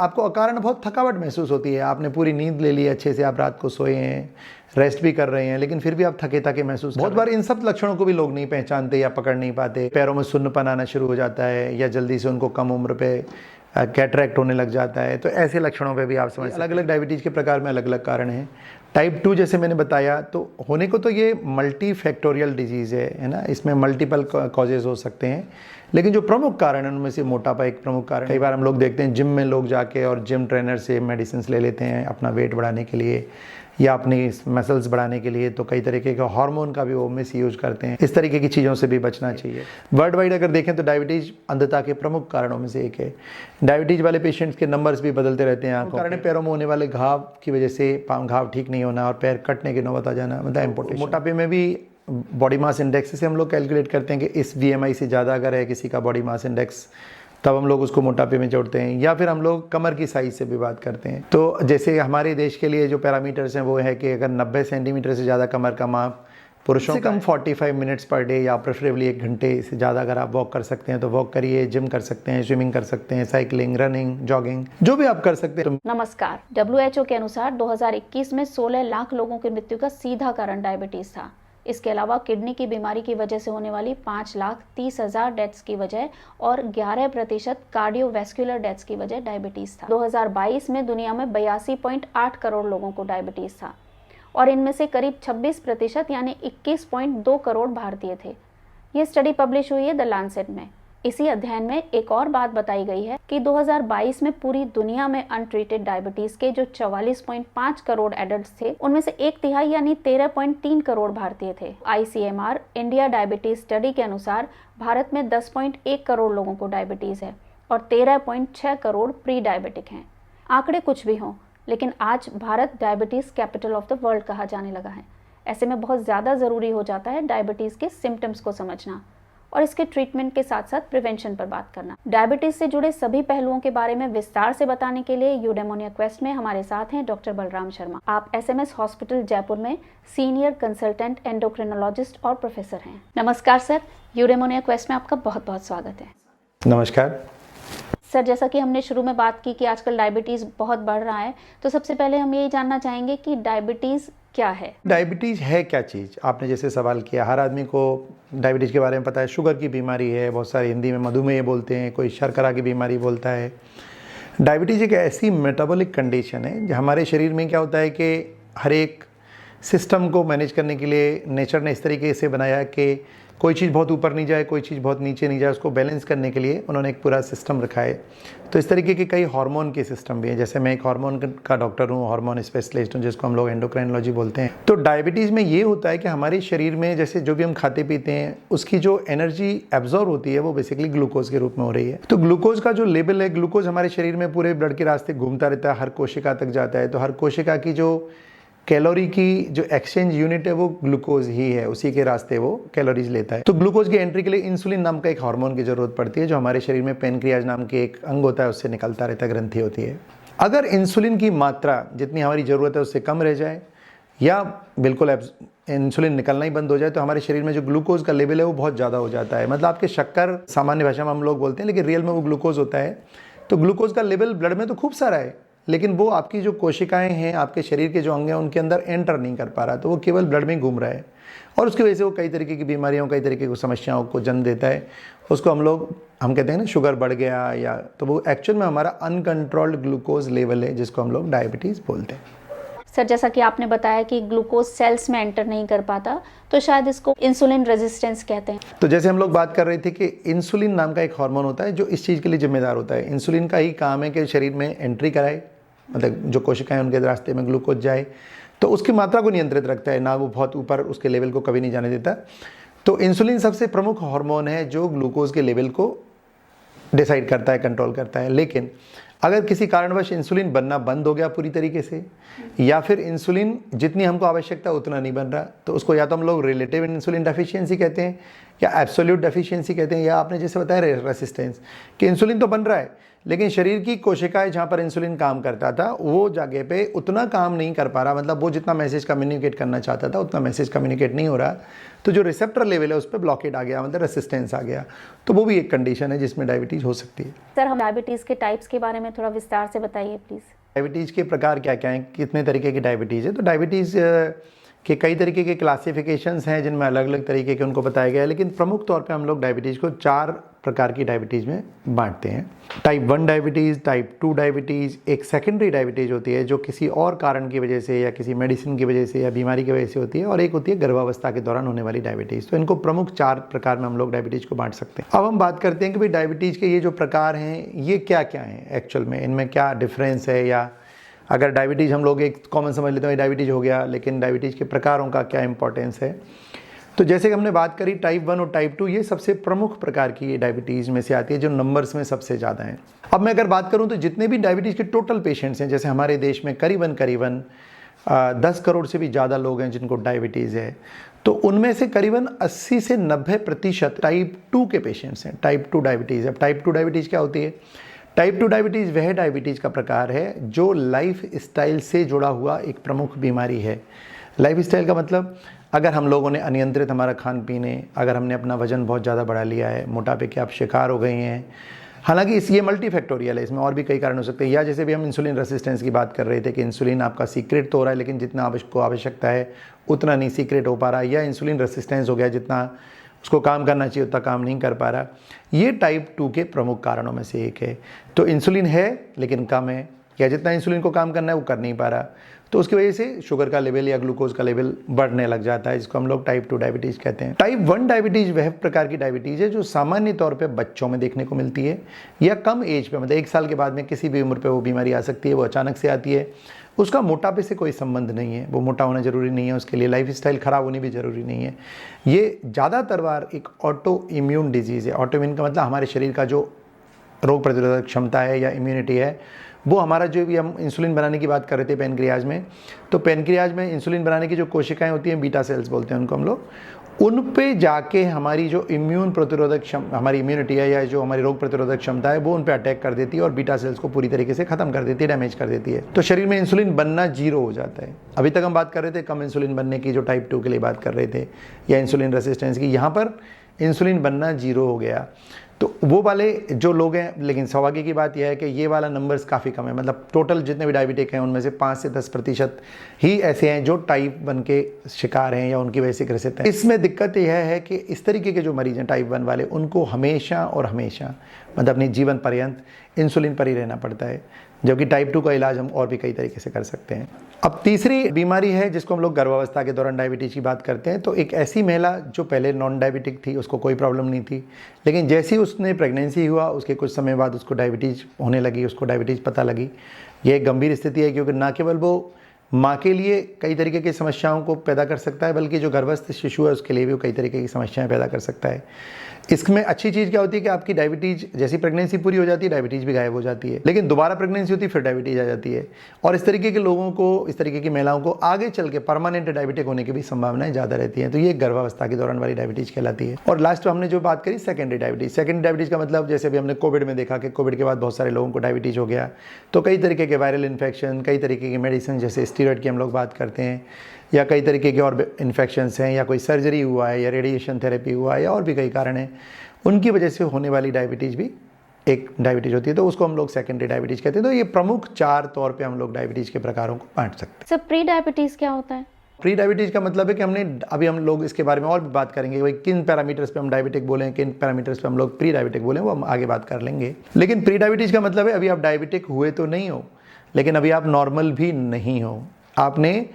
आपको अकारण बहुत थकावट महसूस होती है। आपने पूरी नींद ले ली अच्छे से, आप रात को सोए हैं, रेस्ट भी कर रहे हैं, लेकिन फिर भी आप थके थके महसूस। बहुत बार इन सब लक्षणों को भी लोग नहीं पहचानते या पकड़ नहीं पाते। पैरों में सुन्नपन आना शुरू हो जाता है, या जल्दी से उनको कम उम्र पे कैटरेक्ट होने लग जाता है। तो ऐसे लक्षणों पे भी आप समझ, अलग अलग डायबिटीज़ के प्रकार में अलग अलग कारण हैं। टाइप 2 जैसे मैंने बताया, तो होने को तो ये मल्टी फैक्टोरियल डिजीज़ है ना, इसमें मल्टीपल कॉजेज़ हो सकते हैं, लेकिन जो प्रमुख कारण है उनमें से मोटापा एक प्रमुख कारण। कई बार हम लोग देखते हैं जिम में लोग जाके और जिम ट्रेनर से मेडिसिन ले लेते हैं अपना वेट बढ़ाने के लिए या अपनी मसल्स बढ़ाने के लिए, तो कई तरीके के हार्मोन का भी वो मिस यूज करते हैं। इस तरीके की चीज़ों से भी बचना चाहिए। वर्ल्ड वाइड अगर देखें तो डायबिटीज़ अंधता के प्रमुख कारणों में से एक है। डायबिटीज़ वाले पेशेंट्स के नंबर्स भी बदलते रहते हैं। आंखों कारण पैरों में होने वाले घाव की वजह से घाव ठीक नहीं होना और पैर कटने की नौबत आ जाना, मतलब इम्पोर्टेंट। मोटापे में भी बॉडी मास इंडेक्स से हम लोग कैलकुलेट करते हैं कि इस BMI से ज़्यादा अगर है किसी का बॉडी मास इंडेक्स, तब हम लोग उसको मोटापे में जोड़ते हैं। या फिर हम लोग कमर की साइज़ से भी बात करते हैं। तो जैसे हमारे देश के लिए जो पैरामीटर्स हैं वो है कि अगर 90 सेंटीमीटर से ज़्यादा कमर का माप पुरुषों से कम 45 मिनट्स पर डे या प्रेफरेबली 1 घंटे से ज़्यादा अगर आप वॉक कर सकते हैं तो वॉक करिए, जिम कर सकते हैं, स्विमिंग कर सकते हैं, साइकिलिंग, रनिंग, जॉगिंग, जो भी आप कर सकते हैं। नमस्कार। WHO के अनुसार 2021 में 16 लाख लोगों की मृत्यु का सीधा कारण डायबिटीज था। इसके अलावा किडनी की बीमारी की वजह से होने वाली 5,30,000 डेथ्स की वजह और 11% कार्डियोवैस्कुलर डेथ्स की वजह डायबिटीज था। 2022 में दुनिया में 82.8 करोड़ लोगों को डायबिटीज था और इनमें से करीब 26% यानी 21.2 करोड़ भारतीय थे। ये स्टडी पब्लिश हुई है द लैंसेट में। इसी अध्ययन में एक और बात बताई गई है कि 2022 में पूरी दुनिया में अनट्रीटेड डायबिटीज के जो 44.5 करोड़ एडल्ट्स थे, उनमें से 1/3 यानी 13.3 करोड़ भारतीय थे। ICMR इंडिया डायबिटीज स्टडी के अनुसार भारत में 10.1 करोड़ लोगों को डायबिटीज है और 13.6 करोड़ प्री डायबिटिक हैं। आंकड़े कुछ भी हों, लेकिन आज Bharat diabetes capital of the world कहा जाने लगा है। ऐसे में बहुत ज़्यादा ज़रूरी हो जाता है डायबिटीज़ के सिम्टम्स को समझना और इसके ट्रीटमेंट के साथ साथ प्रिवेंशन पर बात करना। डायबिटीज से जुड़े सभी पहलुओं के बारे में विस्तार से बताने के लिए यूडेमोनिया क्वेस्ट में हमारे साथ हैं डॉक्टर बलराम शर्मा। आप SMS हॉस्पिटल जयपुर में सीनियर कंसल्टेंट एंडोक्रिनोलॉजिस्ट और प्रोफेसर हैं। नमस्कार सर, यूडेमोनिया क्वेस्ट में आपका बहुत बहुत स्वागत है। नमस्कार सर, जैसा कि हमने शुरू में बात की कि आजकल डायबिटीज़ बहुत बढ़ रहा है, तो सबसे पहले हम यही जानना चाहेंगे कि डायबिटीज़ क्या है? डायबिटीज़ है क्या चीज़? आपने जैसे सवाल किया, हर आदमी को डायबिटीज़ के बारे में पता है। शुगर की बीमारी है, बहुत सारे हिंदी में मधुमेह बोलते हैं, कोई शर्करा की बीमारी बोलता है। डायबिटीज़ एक ऐसी मेटाबॉलिक कंडीशन है जो हमारे शरीर में क्या होता है कि हर एक सिस्टम को मैनेज करने के लिए नेचर ने इस तरीके से बनाया है कि कोई चीज़ बहुत ऊपर नहीं जाए, कोई चीज़ बहुत नीचे नहीं जाए, उसको बैलेंस करने के लिए उन्होंने एक पूरा सिस्टम रखा है। तो इस तरीके के कई हार्मोन के सिस्टम भी हैं। जैसे मैं एक हार्मोन का डॉक्टर हूँ, हार्मोन स्पेशलिस्ट हूँ, जिसको हम लोग एंडोक्राइनोलॉजी बोलते हैं। तो डायबिटीज़ में ये होता है कि हमारे शरीर में जैसे जो भी हम खाते पीते हैं, उसकी जो एनर्जी एब्जॉर्ब होती है वो बेसिकली ग्लूकोज के रूप में हो रही है। तो ग्लूकोज का जो लेवल है, ग्लूकोज हमारे शरीर में पूरे ब्लड के रास्ते घूमता रहता है, हर कोशिका तक जाता है। तो हर कोशिका की जो कैलोरी की जो एक्सचेंज यूनिट है वो ग्लूकोज ही है, उसी के रास्ते वो कैलोरीज लेता है। तो ग्लूकोज की एंट्री के लिए इंसुलिन नाम का एक हार्मोन की जरूरत पड़ती है, जो हमारे शरीर में पेनक्रियाज नाम के एक अंग होता है, उससे निकलता रहता है, ग्रंथि होती है। अगर इंसुलिन की मात्रा जितनी हमारी ज़रूरत है उससे कम रह जाए या बिल्कुल इंसुलिन निकलना ही बंद हो जाए, तो हमारे शरीर में जो ग्लूकोज का लेवल है वो बहुत ज़्यादा हो जाता है। मतलब आपके शक्कर सामान्य भाषा में हम लोग बोलते हैं, लेकिन रियल में वो ग्लूकोज होता है। तो ग्लूकोज का लेवल ब्लड में तो खूब सारा है, लेकिन वो आपकी जो कोशिकाएं हैं, आपके शरीर के जो अंग हैं, उनके अंदर एंटर नहीं कर पा रहा। तो वो केवल ब्लड में घूम रहा है और उसकी वजह से वो कई तरीके की बीमारियों, कई तरीके की समस्याओं को जन्म देता है। उसको हम कहते हैं ना शुगर बढ़ गया, या तो वो एक्चुअल में हमारा अनकंट्रोल्ड ग्लूकोज लेवल है, जिसको हम लोग डायबिटीज़ बोलते हैं। सर, जैसा कि आपने बताया कि ग्लूकोज सेल्स में एंटर नहीं कर पाता, तो शायद इसको इंसुलिन रेजिस्टेंस कहते हैं। तो जैसे हम लोग बात कर रहे थे कि इंसुलिन नाम का एक हार्मोन होता है जो इस चीज़ के लिए जिम्मेदार होता है। इंसुलिन का ही काम है कि शरीर में एंट्री कराए, मतलब जो कोशिकाएं उनके रास्ते में ग्लूकोज जाए, तो उसकी मात्रा को नियंत्रित रखता है, ना वो बहुत ऊपर उसके लेवल को कभी नहीं जाने देता। तो इंसुलिन सबसे प्रमुख हार्मोन है जो ग्लूकोज के लेवल को डिसाइड करता है, कंट्रोल करता है। लेकिन अगर किसी कारणवश इंसुलिन बनना बंद हो गया पूरी तरीके से, या फिर इंसुलिन जितनी हमको आवश्यकता उतना नहीं बन रहा, तो उसको या तो हम लोग रिलेटिव इंसुलिन डेफिशिएंसी कहते हैं, या एब्सोल्यूट डेफिशिएंसी कहते हैं, या आपने जैसे बताया रेसिस्टेंस, कि इंसुलिन तो बन रहा है लेकिन शरीर की कोशिकाएं जहाँ पर इंसुलिन काम करता था वो जगह पे उतना काम नहीं कर पा रहा, मतलब वो जितना मैसेज कम्युनिकेट करना चाहता था उतना मैसेज कम्युनिकेट नहीं हो रहा, तो जो रिसेप्टर लेवल है उस पर ब्लॉकेट आ गया, मतलब रेसिस्टेंस आ गया, तो वो भी एक कंडीशन है जिसमें डायबिटीज़ हो सकती है। सर, हम डायबिटीज़ के टाइप्स के बारे में थोड़ा विस्तार से बताइए प्लीज़। डायबिटीज़ के प्रकार क्या क्या हैं, कितने तरीके की डायबिटीज़ है? तो डायबिटीज़ के कई तरीके के क्लासिफिकेशंस हैं जिनमें अलग अलग तरीके के उनको बताया गया है, लेकिन प्रमुख तौर पे हम लोग डायबिटीज़ को 4 प्रकार की डायबिटीज़ में बांटते हैं। टाइप 1 डायबिटीज़, टाइप 2 डायबिटीज़, एक सेकेंडरी डायबिटीज़ होती है जो किसी और कारण की वजह से या किसी मेडिसिन की वजह से या बीमारी की वजह से होती है, और एक होती है गर्भावस्था के दौरान होने वाली डायबिटीज़। तो इनको प्रमुख 4 प्रकार में हम लोग डायबिटीज़ को बांट सकते हैं। अब हम बात करते हैं कि भाई डायबिटीज़ के ये जो प्रकार हैं ये क्या क्या हैं एक्चुअल में, इनमें क्या डिफरेंस है, या अगर डायबिटीज़ हम लोग एक कॉमन समझ लेते हैं डायबिटीज़ हो गया, लेकिन डायबिटीज़ के प्रकारों का क्या इंपॉर्टेंस है। तो जैसे कि हमने बात करी टाइप 1 और टाइप 2, ये सबसे प्रमुख प्रकार की डायबिटीज़ में से आती है जो नंबर्स में सबसे ज़्यादा हैं। अब मैं अगर बात करूं तो जितने भी डायबिटीज़ के टोटल पेशेंट्स हैं, जैसे हमारे देश में करीबन 10 करोड़ से भी ज़्यादा लोग हैं जिनको डायबिटीज़ है, तो उनमें से करीबन 80 से 90% टाइप 2 के पेशेंट्स हैं। Type 2 diabetes. अब टाइप 2 डायबिटीज़ क्या होती है? टाइप 2 डायबिटीज़ वह डायबिटीज़ का प्रकार है जो लाइफ स्टाइल से जुड़ा हुआ एक प्रमुख बीमारी है। लाइफ स्टाइल का मतलब अगर हम लोगों ने अनियंत्रित हमारा खान पीन है, अगर हमने अपना वजन बहुत ज़्यादा बढ़ा लिया है, मोटापे के आप शिकार हो गए हैं, हालांकि ये मल्टीफैक्टोरियल है, इसमें और भी कई कारण हो सकते हैं, या जैसे भी हम इंसुलिन रेसिस्टेंस की बात कर रहे थे कि इंसुलिन आपका सीक्रेट तो हो रहा है लेकिन जितना आपको आवश्यकता है उतना नहीं सीक्रेट हो पा रहा, या इंसुलिन रेसिस्टेंस हो गया, जितना उसको काम करना चाहिए उतना काम नहीं कर पा रहा। ये टाइप 2 के प्रमुख कारणों में से एक है। तो इंसुलिन है लेकिन कम है, या जितना इंसुलिन को काम करना है वो कर नहीं पा रहा, तो उसकी वजह से शुगर का लेवल या ग्लूकोज का लेवल बढ़ने लग जाता है, जिसको हम लोग टाइप 2 डायबिटीज़ कहते हैं। टाइप 1 डायबिटीज़ वह प्रकार की डायबिटीज़ है जो सामान्य तौर पे बच्चों में देखने को मिलती है, या कम एज पे, मतलब 1 साल के बाद में किसी भी उम्र पे वो बीमारी आ सकती है, वो अचानक से आती है। उसका मोटापे से कोई संबंध नहीं है, वो मोटा होना जरूरी नहीं है, उसके लिए लाइफ स्टाइल ख़राब होनी भी ज़रूरी नहीं है। ये ज़्यादातर बार एक ऑटो इम्यून डिजीज़ है। ऑटो इम्यून का मतलब हमारे शरीर का जो रोग प्रतिरोधक क्षमता है या इम्यूनिटी है, वो हमारा जो भी हम इंसुलिन बनाने की बात कर रहे थे पैनक्रियाज में, तो पैनक्रियाज में इंसुलिन बनाने की जो कोशिकाएं होती हैं, बीटा सेल्स बोलते हैं उनको हम लोग, उन पे जाके हमारी जो इम्यून प्रतिरोधक हमारी इम्यूनिटी है या जो हमारी रोग प्रतिरोधक क्षमता है वो उन पे अटैक कर देती है और बीटा सेल्स को पूरी तरीके से खत्म कर देती है, डैमेज कर देती है। तो शरीर में इंसुलिन बनना 0 हो जाता है। अभी तक हम बात कर रहे थे कम इंसुलिन बनने की, जो टाइप 2 के लिए बात कर रहे थे, या इंसुलिन रेसिस्टेंस की, यहाँ पर इंसुलिन बनना 0 हो गया। तो वो वाले जो लोग हैं, लेकिन सौभाग्य की बात यह है कि ये वाला नंबर्स काफ़ी कम है, मतलब टोटल जितने भी डायबिटिक हैं उनमें से 5 से 10% ही ऐसे हैं जो टाइप 1 के शिकार हैं या उनकी वजह से ग्रसित हैं। इसमें दिक्कत यह है कि इस तरीके के जो मरीज हैं टाइप 1 वाले, उनको हमेशा और हमेशा, मतलब अपनी जीवन पर्यंत इंसुलिन पर ही रहना पड़ता है, जबकि टाइप 2 का इलाज हम और भी कई तरीके से कर सकते हैं। अब तीसरी बीमारी है जिसको हम लोग गर्भावस्था के दौरान डायबिटीज़ की बात करते हैं। तो एक ऐसी महिला जो पहले नॉन डायबिटिक थी, उसको कोई प्रॉब्लम नहीं थी, लेकिन जैसे ही उसने प्रेगनेंसी हुआ उसके कुछ समय बाद उसको डायबिटीज़ होने लगी, उसको डायबिटीज़ पता लगी। ये एक गंभीर स्थिति है क्योंकि ना केवल वो माँ के लिए कई तरीके की समस्याओं को पैदा कर सकता है, बल्कि जो गर्भस्थ शिशु है उसके लिए भी वो कई तरीके की समस्याएं पैदा कर सकता है। इसमें अच्छी चीज़ क्या होती है कि आपकी डायबिटीज़ जैसी प्रेगनेंसी पूरी हो जाती है, डायबिटीज़ भी गायब हो जाती है, लेकिन दोबारा प्रेगनेंसी होती है फिर डायबिटीज़ आ जाती है। और इस तरीके के लोगों को, इस तरीके की महिलाओं को आगे चल के परमानेंट डायबिटिक होने की भी संभावनाएं ज़्यादा रहती हैं। तो ये गर्भावस्था के दौरान वाली डायबिटीज़ कहलाती है। और लास्ट में हमने जो बात करी सेकेंडरी डायबिटीज़। सेकेंडरी डायबिटीज़ का मतलब जैसे अभी हमने कोविड में देखा कि कोविड के बाद बहुत सारे लोगों को डायबिटीज़ हो गया, तो कई तरीके के वायरल इन्फेक्शन, कई तरीके की मेडिसिन जैसे स्टीरॉयड की हम लोग बात करते हैं, या कई तरीके के और इन्फेक्शंस हैं, या कोई सर्जरी हुआ है, या रेडिएशन थेरेपी हुआ है, या और भी कई कारण हैं, उनकी वजह से होने वाली डायबिटीज़ भी एक डायबिटीज़ होती है, तो उसको हम लोग सेकेंडरी डायबिटीज़ कहते हैं। तो ये प्रमुख 4 तौर पे हम लोग डायबिटीज़ के प्रकारों को बांट सकते हैं। सर, प्री डायबिटीज़ क्या होता है? प्री डायबिटीज़ का मतलब है कि अभी हम लोग इसके बारे में और भी बात करेंगे, भाई किन पैरामीटर्स पे हम डायबिटिक बोलें, किन पैरामीटर्स पे हम लोग प्री डायबिटिक बोलें, वो हम आगे बात कर लेंगे। लेकिन प्री डायबिटीज़ का मतलब है अभी आप डायबिटिक हुए तो नहीं हो, लेकिन अभी आप नॉर्मल भी नहीं हो, आपने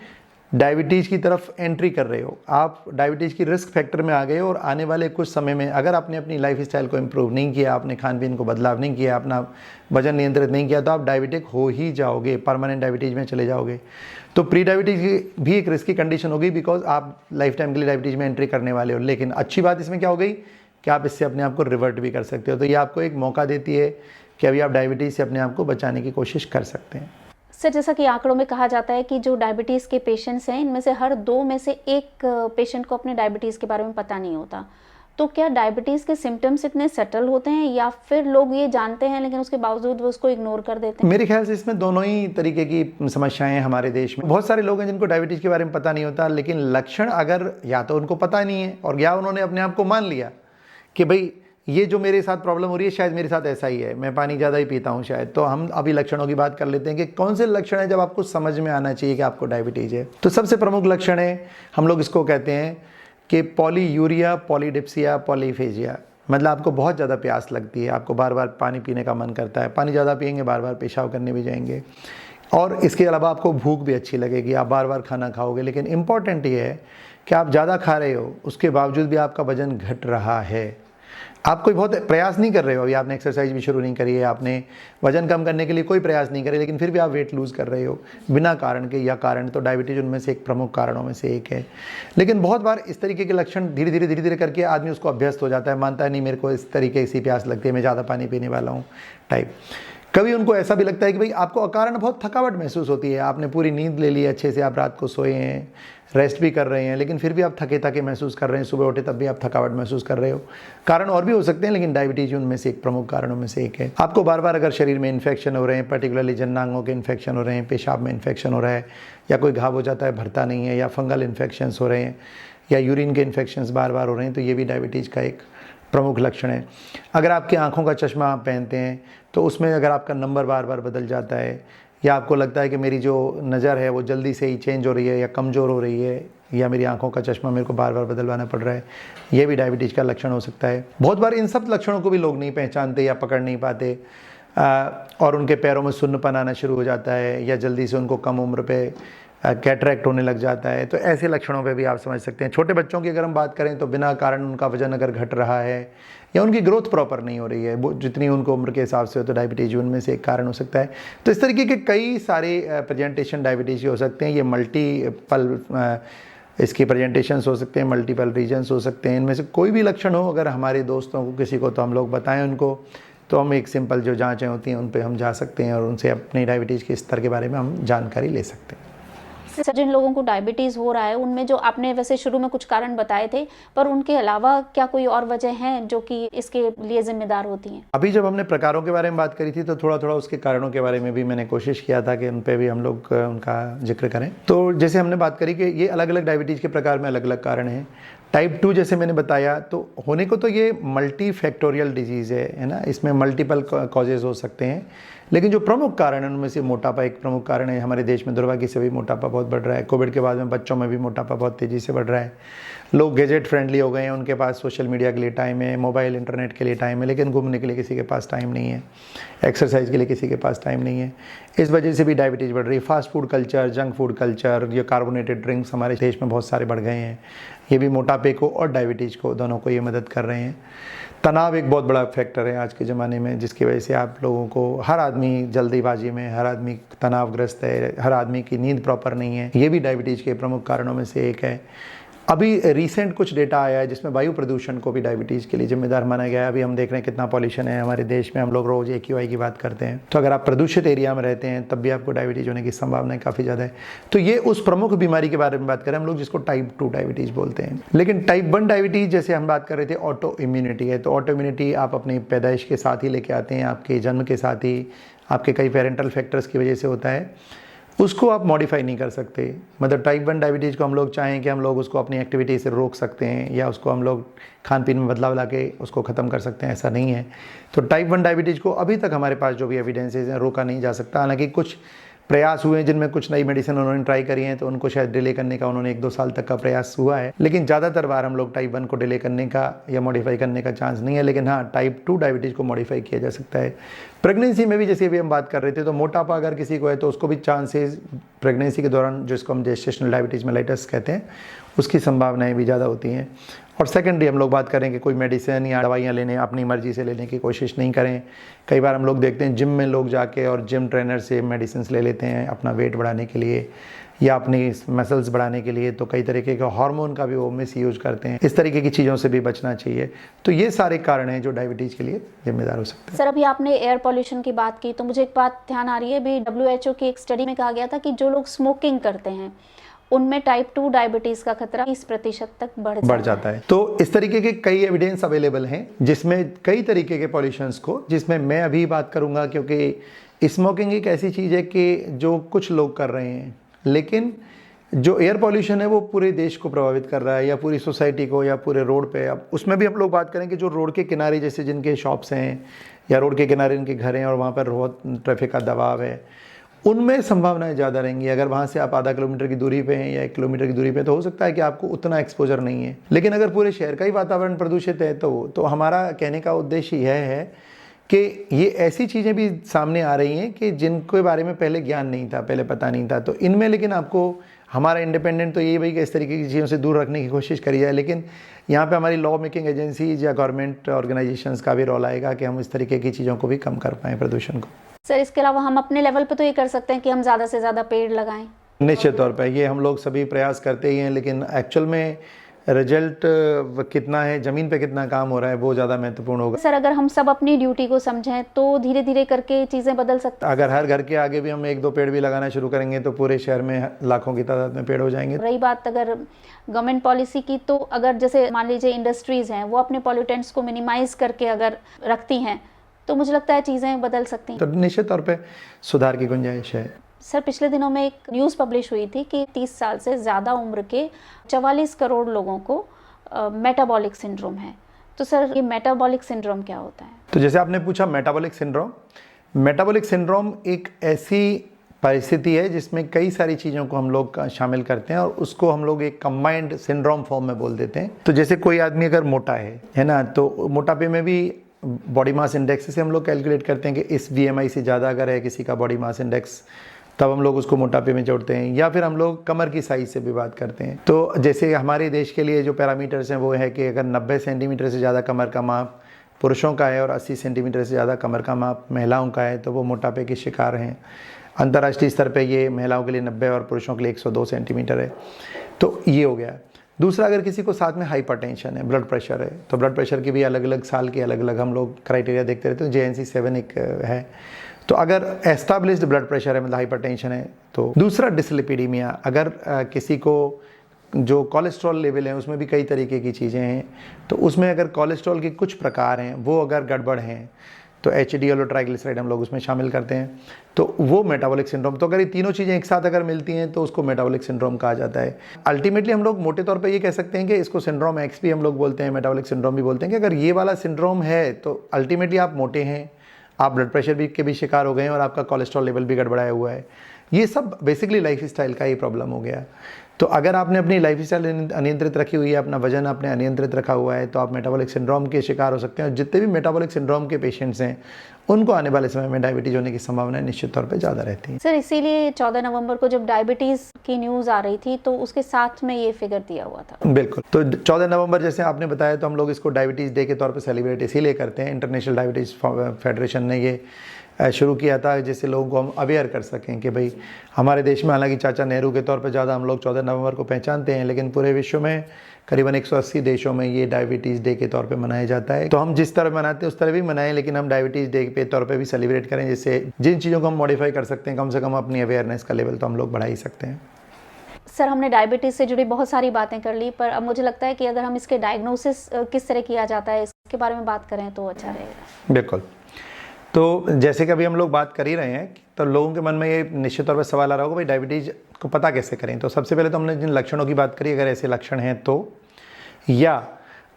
डायबिटीज़ की तरफ एंट्री कर रहे हो, आप डायबिटीज़ की रिस्क फैक्टर में आ गए हो, और आने वाले कुछ समय में अगर आपने अपनी लाइफ स्टाइल को इम्प्रूव नहीं किया, आपने खान पीन को बदलाव नहीं किया, अपना वजन नियंत्रित नहीं किया, तो आप डायबिटिक हो ही जाओगे, परमानेंट डायबिटीज़ में चले जाओगे। तो प्री डायबिटीज़ भी एक रिस्की कंडीशन होगी, बिकॉज आप लाइफ टाइम के लिए डायबिटीज़ में एंट्री करने वाले हो। लेकिन अच्छी बात इसमें क्या हो गई कि आप इससे अपने आप को रिवर्ट भी कर सकते हो। तो ये आपको एक मौका देती है कि अभी आप डायबिटीज़ से अपने आप को बचाने की कोशिश कर सकते हैं। सर, जैसा कि आंकड़ों में कहा जाता है कि जो डायबिटीज़ के पेशेंट्स हैं, इनमें से हर 2 में से 1 पेशेंट को अपने डायबिटीज़ के बारे में पता नहीं होता। तो क्या डायबिटीज़ के सिम्टम्स इतने सटल होते हैं या फिर लोग ये जानते हैं लेकिन उसके बावजूद वो उसको इग्नोर कर देते हैं? मेरे ख्याल से इसमें दोनों ही तरीके की समस्याएं हैं हमारे देश में। बहुत सारे लोग हैं जिनको डायबिटीज़ के बारे में पता नहीं होता, लेकिन लक्षण अगर या तो उनको पता नहीं है और या उन्होंने अपने आप को मान लिया कि भाई ये जो मेरे साथ प्रॉब्लम हो रही है शायद मेरे साथ ऐसा ही है, मैं पानी ज़्यादा ही पीता हूँ शायद। तो हम अभी लक्षणों की बात कर लेते हैं कि कौन से लक्षण है जब आपको समझ में आना चाहिए कि आपको डायबिटीज़ है। तो सबसे प्रमुख लक्षण है, हम लोग इसको कहते हैं कि पॉलीयूरिया, पॉलीडिप्सिया, पॉलीफेजिया। मतलब आपको बहुत ज़्यादा प्यास लगती है, आपको बार बार पानी पीने का मन करता है, पानी ज़्यादा पिएंगे बार बार पेशाब करने भी जाएंगे, और इसके अलावा आपको भूख भी अच्छी लगेगी, आप बार बार खाना खाओगे। लेकिन इम्पॉर्टेंट ये है कि आप ज़्यादा खा रहे हो, उसके बावजूद भी आपका वजन घट रहा है। आप कोई बहुत प्रयास नहीं कर रहे हो, अभी आपने एक्सरसाइज भी शुरू नहीं करी है, आपने वजन कम करने के लिए कोई प्रयास नहीं करे, लेकिन फिर भी आप वेट लूज़ कर रहे हो बिना कारण के या कारण। तो डायबिटीज़ उनमें से एक प्रमुख कारणों में से एक है। लेकिन बहुत बार इस तरीके के लक्षण धीरे धीरे करके आदमी उसको अभ्यस्त हो जाता है, मानता है नहीं मेरे को इस तरीके से प्यास लगती है, मैं ज़्यादा पानी पीने वाला हूँ टाइप। कभी उनको ऐसा भी लगता है कि भाई आपको अकारण बहुत थकावट महसूस होती है, आपने पूरी नींद ले ली अच्छे से, आप रात को सोए हैं, रेस्ट भी कर रहे हैं, लेकिन फिर भी आप थके थके महसूस कर रहे हैं, सुबह उठे तब भी आप थकावट महसूस कर रहे हो। कारण और भी हो सकते हैं, लेकिन डायबिटीज़ उनमें से एक प्रमुख कारणों में से एक है। आपको बार बार अगर शरीर में इन्फेक्शन हो रहे हैं, पर्टिकुलरली जननांगों के इन्फेक्शन हो रहे हैं, पेशाब में इन्फेक्शन हो रहा है, या कोई घाव हो जाता है भरता नहीं है, या फंगल इन्फेक्शंस हो रहे हैं, या यूरिन के इन्फेक्शंस बार बार हो रहे हैं, तो ये भी डायबिटीज़ का एक प्रमुख लक्षण है। अगर आपकी आँखों का चश्मा आप पहनते हैं तो उसमें अगर आपका नंबर बार बार बदल जाता है, या आपको लगता है कि मेरी जो नज़र है वो जल्दी से ही चेंज हो रही है या कमज़ोर हो रही है, या मेरी आंखों का चश्मा मेरे को बार बार बदलवाना पड़ रहा है, ये भी डायबिटीज़ का लक्षण हो सकता है। बहुत बार इन सब लक्षणों को भी लोग नहीं पहचानते या पकड़ नहीं पाते, और उनके पैरों में सुन्नपन आना शुरू हो जाता है, या जल्दी से उनको कम उम्र पे कैटरैक्ट होने लग जाता है। तो ऐसे लक्षणों पे भी आप समझ सकते हैं। छोटे बच्चों की अगर हम बात करें तो बिना कारण उनका वजन अगर घट रहा है या उनकी ग्रोथ प्रॉपर नहीं हो रही है वो जितनी उनको उम्र के हिसाब से हो, तो डायबिटीज़ उनमें से एक कारण हो सकता है। तो इस तरीके के कई सारे प्रेजेंटेशन डायबिटीज़ हो सकते हैं। ये मल्टीपल इसकी प्रेजेंटेशंस हो सकते हैं, मल्टीपल रीजन्स हो सकते हैं। इनमें से कोई भी लक्षण हो अगर हमारे दोस्तों को किसी को, तो हम लोग बताएं उनको, तो हम एक सिंपल जो जांचें होती हैं उन पे हम जा सकते हैं और उनसे अपनी डायबिटीज़ के स्तर के बारे में हम जानकारी ले सकते हैं। सर, जिन लोगों को डायबिटीज़ हो रहा है उनमें जो आपने वैसे शुरू में कुछ कारण बताए थे, पर उनके अलावा क्या कोई और वजह हैं जो कि इसके लिए जिम्मेदार होती हैं? अभी जब हमने प्रकारों के बारे में बात करी थी तो थोड़ा थोड़ा उसके कारणों के बारे में भी मैंने कोशिश किया था कि उन पे भी हम लोग उनका जिक्र करें। तो जैसे हमने बात करी कि ये अलग अलग डायबिटीज़ के प्रकार में अलग अलग कारण हैं। टाइप 2 जैसे मैंने बताया, तो होने को तो ये मल्टी फैक्टोरियल डिजीज़ है ना, इसमें मल्टीपल कॉजेज़ हो सकते हैं, लेकिन जो प्रमुख कारण है उनमें से मोटापा एक प्रमुख कारण है। हमारे देश में दुर्भाग्य से भी मोटापा बहुत बढ़ रहा है। कोविड के बाद में बच्चों में भी मोटापा बहुत तेज़ी से बढ़ रहा है। लोग गैजेट फ्रेंडली हो गए हैं, उनके पास सोशल मीडिया के लिए टाइम है, मोबाइल इंटरनेट के लिए टाइम है, लेकिन घूमने के लिए किसी के पास टाइम नहीं है, एक्सरसाइज के लिए किसी के पास टाइम नहीं है। इस वजह से भी डायबिटीज़ बढ़ रही है। Fast food culture, junk food culture, ये कार्बोनेटेड ड्रिंक्स हमारे देश में बहुत सारे बढ़ गए हैं। ये भी मोटापे को और डायबिटीज़ को दोनों को ये मदद कर रहे हैं। तनाव एक बहुत बड़ा फैक्टर है आज के ज़माने में, जिसकी वजह से आप लोगों को, हर आदमी जल्दीबाजी में, हर आदमी तनावग्रस्त है, हर आदमी की नींद प्रॉपर नहीं है। ये भी डायबिटीज़ के प्रमुख कारणों में से एक है। अभी रिसेंट कुछ डेटा आया है जिसमें वायु प्रदूषण को भी डायबिटीज़ के लिए जिम्मेदार माना गया है। अभी हम देख रहे हैं कितना पॉल्यूशन है हमारे देश में, हम लोग रोज़ AQI की बात करते हैं, तो अगर आप प्रदूषित एरिया में रहते हैं तब भी आपको डायबिटीज़ होने की संभावना काफ़ी ज़्यादा है। तो ये उस प्रमुख बीमारी के बारे में बात करें हम लोग जिसको टाइप 2 डायबिटीज़ बोलते हैं। लेकिन टाइप 1 डायबिटीज़ जैसे हम बात कर रहे थे, ऑटो इम्यूनिटी है। तो ऑटो इम्यूनिटी आप अपनी पैदाइश के साथ ही लेके आते हैं, आपके जन्म के साथ ही, आपके कई पेरेंटल फैक्टर्स की वजह से होता है, उसको आप मॉडिफाई नहीं कर सकते। मतलब टाइप 1 डायबिटीज़ को हम लोग चाहें कि हम लोग उसको अपनी एक्टिविटी से रोक सकते हैं या उसको हम लोग खान पीन में बदलाव ला के उसको ख़त्म कर सकते हैं, ऐसा नहीं है। तो टाइप 1 डायबिटीज़ को अभी तक हमारे पास जो भी एविडेंसेस हैं रोका नहीं जा सकता। हालांकि कुछ प्रयास हुए हैं जिनमें कुछ नई मेडिसिन उन्होंने ट्राई करी हैं, तो उनको शायद डिले करने का उन्होंने 1-2 साल तक का प्रयास हुआ है। लेकिन ज़्यादातर बार हम लोग टाइप 1 को डिले करने का या मॉडिफाई करने का चांस नहीं है। लेकिन हाँ, टाइप 2 डायबिटीज़ को मॉडिफाई किया जा सकता है। प्रेगनेंसी में भी जैसे अभी हम बात कर रहे थे, तो मोटापा अगर किसी को है तो उसको भी चांसेस प्रेगनेंसी के दौरान, जिसको हम जेस्टेशनल डायबिटीज़ मेलाइटस कहते हैं, उसकी संभावनाएं भी ज़्यादा होती हैं। और सेकेंडरी हम लोग बात करें कि कोई मेडिसिन या दवाइयाँ लेने अपनी मर्जी से लेने की कोशिश नहीं करें। कई बार हम लोग देखते हैं जिम में लोग जाके और जिम ट्रेनर से मेडिसिन ले लेते हैं अपना वेट बढ़ाने के लिए या अपनी मसल्स बढ़ाने के लिए, तो कई तरीके के हार्मोन का भी वो मिस यूज करते हैं। इस तरीके की चीज़ों से भी बचना चाहिए। तो ये सारे कारण हैं जो डायबिटीज़ के लिए जिम्मेदार हो सकते हैं। सर, अभी आपने एयर पॉल्यूशन की बात की तो मुझे एक बात ध्यान आ रही है। अभी WHO की एक स्टडी में कहा गया था कि जो लोग स्मोकिंग करते हैं उनमें टाइप 2 डायबिटीज़ का खतरा 30% तक बढ़ जाता है। तो इस तरीके के कई एविडेंस अवेलेबल हैं जिसमें कई तरीके के पॉल्यूशंस को, जिसमें मैं अभी बात करूंगा क्योंकि स्मोकिंग एक ऐसी चीज़ है कि जो कुछ लोग कर रहे हैं, लेकिन जो एयर पॉल्यूशन है वो पूरे देश को प्रभावित कर रहा है या पूरी सोसाइटी को या पूरे रोड पे। अब उसमें भी हम लोग बात करें कि जो रोड के किनारे जैसे जिनके शॉप्स हैं या रोड के किनारे इनके घर हैं और वहाँ पर बहुत ट्रैफिक का दबाव है, उनमें संभावनाएं ज़्यादा रहेंगी। अगर वहाँ से आप आधा किलोमीटर की दूरी पे हैं या 1 किलोमीटर की दूरी पे, तो हो सकता है कि आपको उतना एक्सपोजर नहीं है। लेकिन अगर पूरे शहर का ही वातावरण प्रदूषित है तो हमारा कहने का उद्देश्य यह है कि ये ऐसी चीज़ें भी सामने आ रही हैं कि जिनके बारे में पहले ज्ञान नहीं था, पहले पता नहीं था। तो इनमें लेकिन आपको हमारा इंडिपेंडेंट तो यही भाई कि इस तरीके की चीज़ों से दूर रखने की कोशिश करी जाए, लेकिन यहाँ पे हमारी लॉ मेकिंग एजेंसीज या गवर्नमेंट ऑर्गेनाइजेशंस का भी रोल आएगा कि हम इस तरीके की चीज़ों को भी कम कर पाएँ, प्रदूषण को। सर, इसके अलावा हम अपने लेवल पे तो ये कर सकते हैं कि हम ज़्यादा से ज़्यादा पेड़ लगाएं। निश्चित तौर पे ये हम लोग सभी प्रयास करते ही हैं, लेकिन एक्चुअल में रिजल्ट कितना है, ज़मीन पे कितना काम हो रहा है, वो ज़्यादा महत्वपूर्ण होगा। सर, अगर हम सब अपनी ड्यूटी को समझें तो धीरे धीरे करके चीज़ें बदल सकती हैं। अगर हर घर के आगे भी हम 1-2 पेड़ भी लगाना शुरू करेंगे तो पूरे शहर में लाखों की तादाद में पेड़ हो जाएंगे। रही बात अगर गवर्नमेंट पॉलिसी की, तो अगर जैसे मान लीजिए इंडस्ट्रीज़ हैं वो अपने पॉल्यूटेंट्स को मिनिमाइज करके अगर रखती हैं तो मुझे लगता है चीज़ें बदल सकती हैं। तो निश्चित तौर पे सुधार की गुंजाइश है। सर, पिछले दिनों में एक न्यूज़ पब्लिश हुई थी कि 30 साल से ज़्यादा उम्र के 44 करोड़ लोगों को मेटाबॉलिक सिंड्रोम है। तो सर, ये मेटाबॉलिक सिंड्रोम क्या होता है? तो जैसे आपने पूछा मेटाबॉलिक सिंड्रोम एक ऐसी परिस्थिति है जिसमें कई सारी चीज़ों को हम लोग शामिल करते हैं और उसको हम लोग एक कंबाइंड सिंड्रोम फॉर्म में बोल देते हैं। तो जैसे कोई आदमी अगर मोटा है ना, तो मोटापे में भी बॉडी मास इंडेक्स से हम लोग कैलकुलेट करते हैं कि इस BMI से ज़्यादा अगर है किसी का बॉडी मास इंडेक्स, तब हम लोग उसको मोटापे में जोड़ते हैं। या फिर हम लोग कमर की साइज़ से भी बात करते हैं। तो जैसे हमारे देश के लिए जो पैरामीटर्स हैं वो है कि अगर 90 सेंटीमीटर से ज़्यादा कमर का माप पुरुषों का है और 80 सेंटीमीटर से ज़्यादा कमर का माप महिलाओं का है, तो वो मोटापे के शिकार हैं। अंतर्राष्ट्रीय स्तर पे ये महिलाओं के लिए 90 और पुरुषों के लिए 102 सेंटीमीटर है। तो ये हो गया। दूसरा, अगर किसी को साथ में हाइपरटेंशन है, ब्लड प्रेशर है, तो ब्लड प्रेशर की भी अलग अलग साल के अलग अलग हम लोग क्राइटेरिया देखते रहते हैं। JNC 7 एक है। तो अगर एस्टाब्लिश्ड ब्लड प्रेशर है, मतलब हाइपरटेंशन है, तो दूसरा डिसलिपिडीमिया, अगर किसी को जो कोलेस्ट्रॉल लेवल है उसमें भी कई तरीके की चीज़ें हैं, तो उसमें अगर कोलेस्ट्रॉल के कुछ प्रकार हैं वो अगर गड़बड़ हैं तो HDL और ट्राइग्लिसराइड हम लोग उसमें शामिल करते हैं, तो वो मेटाबॉलिक सिंड्रोम। तो अगर ये तीनों चीज़ें एक साथ अगर मिलती हैं तो उसको मेटाबॉलिक सिंड्रोम कहा जाता है। अल्टीमेटली हम लोग मोटे तौर पे ये कह सकते हैं कि इसको सिंड्रोम X भी हम लोग बोलते हैं, मेटाबॉलिक सिंड्रोम भी बोलते हैं, कि अगर ये वाला सिंड्रोम है तो अल्टीमेटली आप मोटे हैं, आप ब्लड प्रेशर भी के भी शिकार हो गए हैं और आपका कोलेस्ट्रॉल लेवल भी गड़बड़ाया हुआ है। ये सब बेसिकली लाइफ स्टाइल का ही प्रॉब्लम हो गया। तो अगर आपने अपनी लाइफ स्टाइल अनियंत्रित रखी हुई है, अपना वजन आपने अनियंत्रित रखा हुआ है, तो आप मेटाबॉलिक सिंड्रोम के शिकार हो सकते हैं। और जितने भी मेटाबॉलिक सिंड्रोम के पेशेंट्स हैं उनको आने वाले समय में डायबिटीज़ होने की संभावना निश्चित तौर पे ज़्यादा रहती है। सर, इसीलिए 14 नवंबर को जब डायबिटीज़ की न्यूज़ आ रही थी तो उसके साथ में ये फिगर दिया हुआ था। बिल्कुल। तो 14 नवंबर जैसे आपने बताया, तो हम लोग इसको डायबिटीज़ डे के तौर पर सेलिब्रेट इसीलिए करते हैं। इंटरनेशनल डायबिटीज़ फेडरेशन ने ये शुरू किया था जिससे लोगों को हम अवेयर कर सकें कि भाई हमारे देश में, हालांकि चाचा नेहरू के तौर पे ज़्यादा हम लोग 14 नवंबर को पहचानते हैं, लेकिन पूरे विश्व में करीबन 180 देशों में ये डायबिटीज़ डे के तौर पे मनाया जाता है। तो हम जिस तरह मनाते हैं उस तरह भी मनाएं, लेकिन हम डायबिटीज़ डे के तौर पे भी सेलिब्रेट करें, जिससे जिन चीज़ों को हम मॉडिफाई कर सकते हैं, कम से कम अपनी अवेयरनेस का लेवल तो हम लोग बढ़ा ही सकते हैं। सर, हमने डायबिटीज़ से जुड़ी बहुत सारी बातें कर ली, पर अब मुझे लगता है कि अगर हम इसके डायग्नोसिस किस तरह किया जाता है इसके बारे में बात करें तो अच्छा रहेगा। बिल्कुल। तो जैसे कि अभी हम लोग बात कर ही रहे हैं, तो लोगों के मन में ये निश्चित तौर पर सवाल आ रहा होगा, भाई डायबिटीज़ को पता कैसे करें। तो सबसे पहले तो हमने जिन लक्षणों की बात करी, अगर ऐसे लक्षण हैं तो, या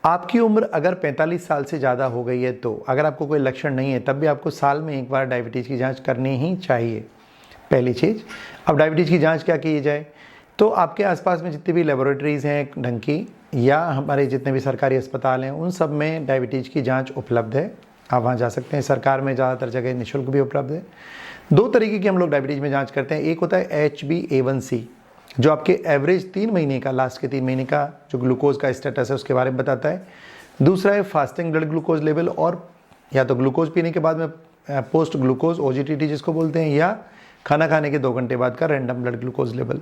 आपकी उम्र अगर 45 साल से ज़्यादा हो गई है, तो अगर आपको कोई लक्षण नहीं है तब भी आपको साल में एक बार डायबिटीज़ की जांच करनी ही चाहिए, पहली चीज़। अब डायबिटीज़ की जांच क्या की जाए, तो आपके आसपास में जितनी भी लेबोरेटरीज़ हैं ढंग की, या हमारे जितने भी सरकारी अस्पताल हैं, उन सब में डायबिटीज़ की जाँच उपलब्ध है, आप वहाँ जा सकते हैं। सरकार में ज़्यादातर जगह निःशुल्क भी उपलब्ध है। 2 तरीके की हम लोग डायबिटीज़ में जांच करते हैं। एक होता है HbA1c, जो आपके एवरेज 3 महीने का, लास्ट के 3 महीने का जो ग्लूकोज का स्टेटस है उसके बारे में बताता है। दूसरा है फास्टिंग ब्लड ग्लूकोज लेवल, और या तो ग्लूकोज पीने के बाद में पोस्ट ग्लूकोज OGTT जिसको बोलते हैं, या खाना खाने के 2 घंटे बाद का रैंडम ब्लड ग्लूकोज लेवल।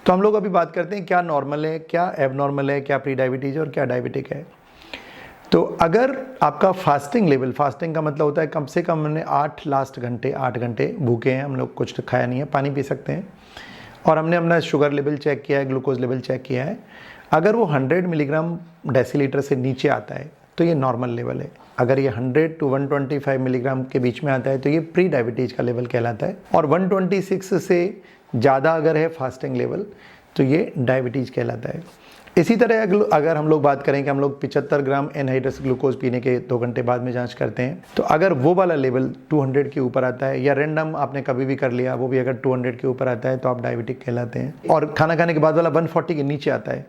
तो हम लोग अभी बात करते हैं क्या नॉर्मल है, क्या एबनॉर्मल है, क्या प्री डायबिटीज़ और क्या डायबिटिक है। तो अगर आपका फास्टिंग लेवल, फास्टिंग का मतलब होता है कम से कम हमने 8 घंटे भूखे हैं, हम लोग कुछ खाया नहीं है, पानी पी सकते हैं, और हमने अपना शुगर लेवल चेक किया है, ग्लूकोज लेवल चेक किया है। अगर वो 100 मिलीग्राम डेसीलीटर से नीचे आता है तो ये नॉर्मल लेवल है। अगर ये 100 to 125 मिलीग्राम के बीच में आता है तो ये प्री डायबिटीज़ का लेवल कहलाता है। और 126 से ज़्यादा अगर है फास्टिंग लेवल तो ये डायबिटीज़ कहलाता है। इसी तरह अगर हम लोग बात करें कि हम लोग 75 ग्राम एनहाइड्रस ग्लूकोज पीने के 2 घंटे बाद में जांच करते हैं, तो अगर वो वाला लेवल 200 के ऊपर आता है, या रैंडम आपने कभी भी कर लिया वो भी अगर 200 के ऊपर आता है तो आप डायबिटिक कहलाते हैं। और खाना खाने के बाद वाला 140 के नीचे आता है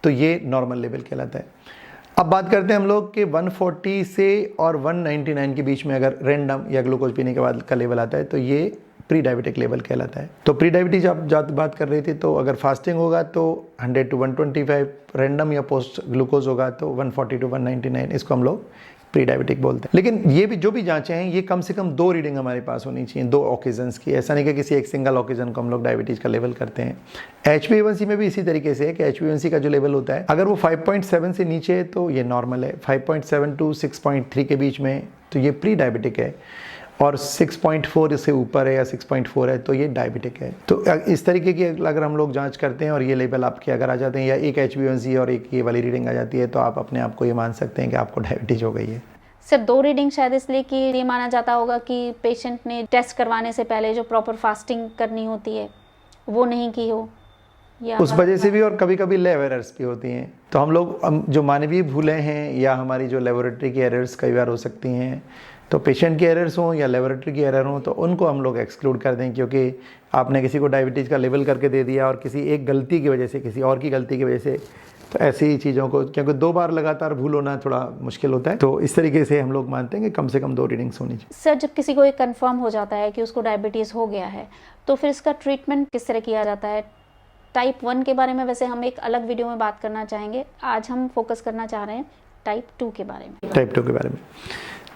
तो ये नॉर्मल लेवल कहलाता है। अब बात करते हैं हम लोग कि 140 से और 199 के बीच में अगर रैंडम या ग्लूकोज पीने के बाद का लेवल आता है तो ये प्री डायबिटिक लेवल कहलाता है। तो प्री डायबिटीज आप बात कर रही थी, तो अगर फास्टिंग होगा तो 100 to 125, रैंडम या पोस्ट ग्लूकोज होगा तो 140 to 199, इसको हम लोग प्री डायबिटिक बोलते हैं। लेकिन ये भी जो भी जांचें हैं ये कम से कम 2 रीडिंग हमारे पास होनी चाहिए, 2 ओकेजन्स की। ऐसा नहीं कि किसी एक सिंगल ओकेजन को हम लोग डायबिटीज़ का लेवल करते हैं। HbA1c में भी इसी तरीके से है कि HbA1c का जो लेवल होता है अगर वो 5.7 से नीचे है तो ये नॉर्मल है, 5.7 to 6.3 के बीच में तो ये प्री डायबिटिक है, और 6.4 से ऊपर है या 6.4 है तो ये डायबिटिक है। तो इस तरीके की अगर हम लोग जांच करते हैं और ये लेवल आपके अगर आ जाते हैं, या एक HbA1c और एक ये वाली रीडिंग आ जाती है, तो आप अपने आप को ये मान सकते हैं कि आपको डायबिटीज हो गई है। सर 2 रीडिंग शायद इसलिए कि ये माना जाता होगा कि पेशेंट ने टेस्ट करवाने से पहले जो प्रॉपर फास्टिंग करनी होती है वो नहीं की हो, या उस वजह से भी, और कभी कभी लैब एरर्स भी होती हैं। तो हम लोग जो मानवीय भूलें हैं या हमारी जो लेबोरेटरी की एरर्स कई बार हो सकती हैं, तो पेशेंट की एरर्स हों या लेबोरेटरी की एरर हों तो उनको हम लोग एक्सक्लूड कर दें, क्योंकि आपने किसी को डायबिटीज़ का लेवल करके दे दिया और किसी एक गलती की वजह से, किसी और की गलती की वजह से, तो ऐसी चीज़ों को, क्योंकि 2 बार लगातार भूल होना थोड़ा मुश्किल होता है, तो इस तरीके से हम लोग मानते हैं कि कम से कम 2 रीडिंग्स होनी चाहिए। सर जब किसी को ये कंफर्म हो जाता है कि उसको डायबिटीज़ हो गया है तो फिर इसका ट्रीटमेंट किस तरह किया जाता है? टाइप 1 के बारे में वैसे हम एक अलग वीडियो में बात करना चाहेंगे, आज हम फोकस करना चाह रहे हैं टाइप 2 के बारे में। टाइप 2 के बारे में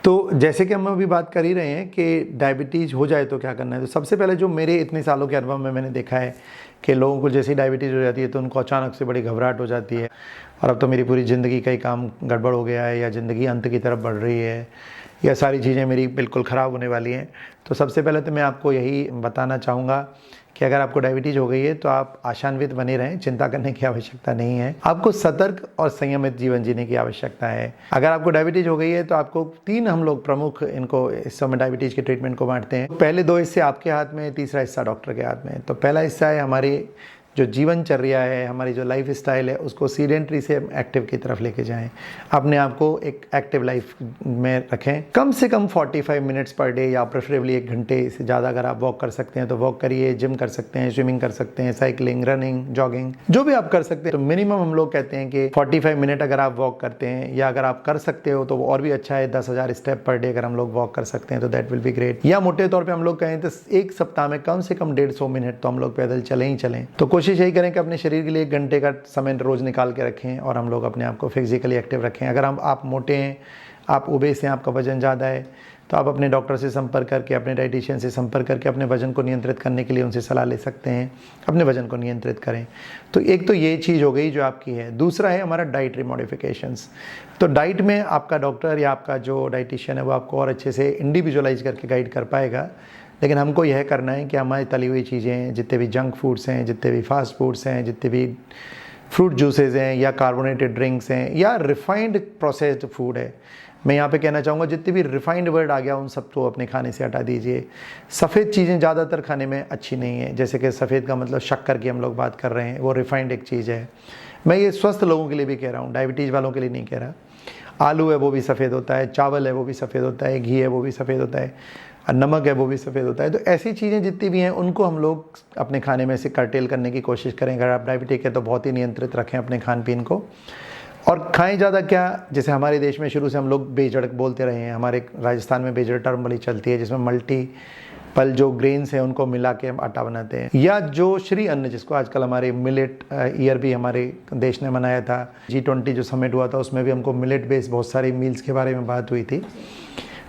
तो जैसे कि हम अभी बात कर ही रहे हैं कि डायबिटीज़ हो जाए तो क्या करना है, तो सबसे पहले जो मेरे इतने सालों के अनुभव में मैंने देखा है कि लोगों को जैसे ही डायबिटीज़ हो जाती है तो उनको अचानक से बड़ी घबराहट हो जाती है, और अब तो मेरी पूरी ज़िंदगी का ही काम गड़बड़ हो गया है, या ज़िंदगी अंत की तरफ बढ़ रही है, या सारी चीज़ें मेरी बिल्कुल ख़राब होने वाली हैं। तो सबसे पहले तो मैं आपको यही बताना चाहूँगा कि अगर आपको डायबिटीज़ हो गई है तो आप आशान्वित बने रहें, चिंता करने की आवश्यकता नहीं है। आपको सतर्क और संयमित जीवन जीने की आवश्यकता है। अगर आपको डायबिटीज़ हो गई है तो आपको 3 हम लोग प्रमुख इनको इस समय डायबिटीज़ के ट्रीटमेंट को बांटते हैं। पहले 2 हिस्से आपके हाथ में, तीसरा हिस्सा डॉक्टर के हाथ में। तो पहला हिस्सा है हमारी जो जीवनचर्या है, हमारी जो लाइफ स्टाइल है, उसको सीडेंट्री से एक्टिव की तरफ लेके जाएं। अपने आप को एक एक्टिव लाइफ में रखें। कम से कम 45 मिनट्स पर डे, या प्रेफरेबली 1 घंटे से ज़्यादा अगर आप वॉक कर सकते हैं तो वॉक करिए, जिम कर सकते हैं, स्विमिंग कर सकते हैं, साइकिलिंग, रनिंग, जॉगिंग, जो भी आप कर सकते हैं। तो मिनिमम हम लोग कहते हैं कि 45 मिनट अगर आप वॉक करते हैं, या अगर आप कर सकते हो तो वो और भी अच्छा है, 10,000 स्टेप पर डे अगर हम लोग वॉक कर सकते हैं तो दैट विल बी ग्रेट। या मोटे तौर पर हम लोग कहें तो 1 सप्ताह में कम से कम 150 मिनट तो हम लोग पैदल चलें ही चलें। तो कोशिश यही करें कि अपने शरीर के लिए 1 घंटे का समय रोज़ निकाल के रखें, और हम लोग अपने आप को फिजिकली एक्टिव रखें। अगर आप मोटे हैं, आप ओबेस हैं, आपका वजन ज़्यादा है, तो आप अपने डॉक्टर से संपर्क करके, अपने डाइटिशियन से संपर्क करके अपने वजन को नियंत्रित करने के लिए उनसे सलाह ले सकते हैं। अपने वजन को नियंत्रित करें। तो एक तो ये चीज़ हो गई जो आपकी है। दूसरा है हमारा डाइटरी मॉडिफिकेशंस। तो डाइट में आपका डॉक्टर या आपका जो डाइटिशियन है वो आपको और अच्छे से इंडिविजुअलाइज करके गाइड कर पाएगा। लेकिन हमको यह करना है कि हमारी तली हुई चीज़ें, जितने भी जंक फूड्स हैं, जितने भी फास्ट फूड्स हैं, जितने भी फ्रूट जूसेज हैं, या कार्बोनेटेड ड्रिंक्स हैं, या रिफाइंड प्रोसेस्ड फूड है, मैं यहाँ पे कहना चाहूँगा जितने भी रिफाइंड वर्ड आ गया उन सब को अपने खाने से हटा दीजिए। सफ़ेद चीज़ें ज़्यादातर खाने में अच्छी नहीं है, जैसे कि सफ़ेद का मतलब शक्कर की हम लोग बात कर रहे हैं, वो रिफाइंड एक चीज़ है। मैं ये स्वस्थ लोगों के लिए भी कह रहा हूँ, डायबिटीज़ वालों के लिए नहीं कह रहा। आलू है वो भी सफ़ेद होता है, चावल है वो भी सफ़ेद होता है, घी है वो भी सफ़ेद होता है, नमक है वो भी सफ़ेद होता है। तो ऐसी चीज़ें जितनी भी हैं उनको हम लोग अपने खाने में से कर्टेल करने की कोशिश करें। अगर आप डायबिटिक है तो बहुत ही नियंत्रित रखें अपने खान पीन को, और खाएं ज़्यादा क्या, जैसे हमारे देश में शुरू से हम लोग बेजड़ बोलते रहे हैं। हमारे राजस्थान में बेजड़ टर्म बड़ी चलती है, जिसमें मल्टीपल जो ग्रेन्स हैं उनको मिला के हम आटा बनाते हैं। या जो श्री अन्न, जिसको आजकल हमारे मिलेट ईयर भी हमारे देश ने मनाया था, G20 जो समिट हुआ था उसमें भी हमको मिलेट बेस्ड बहुत सारी मील्स के बारे में बात हुई थी।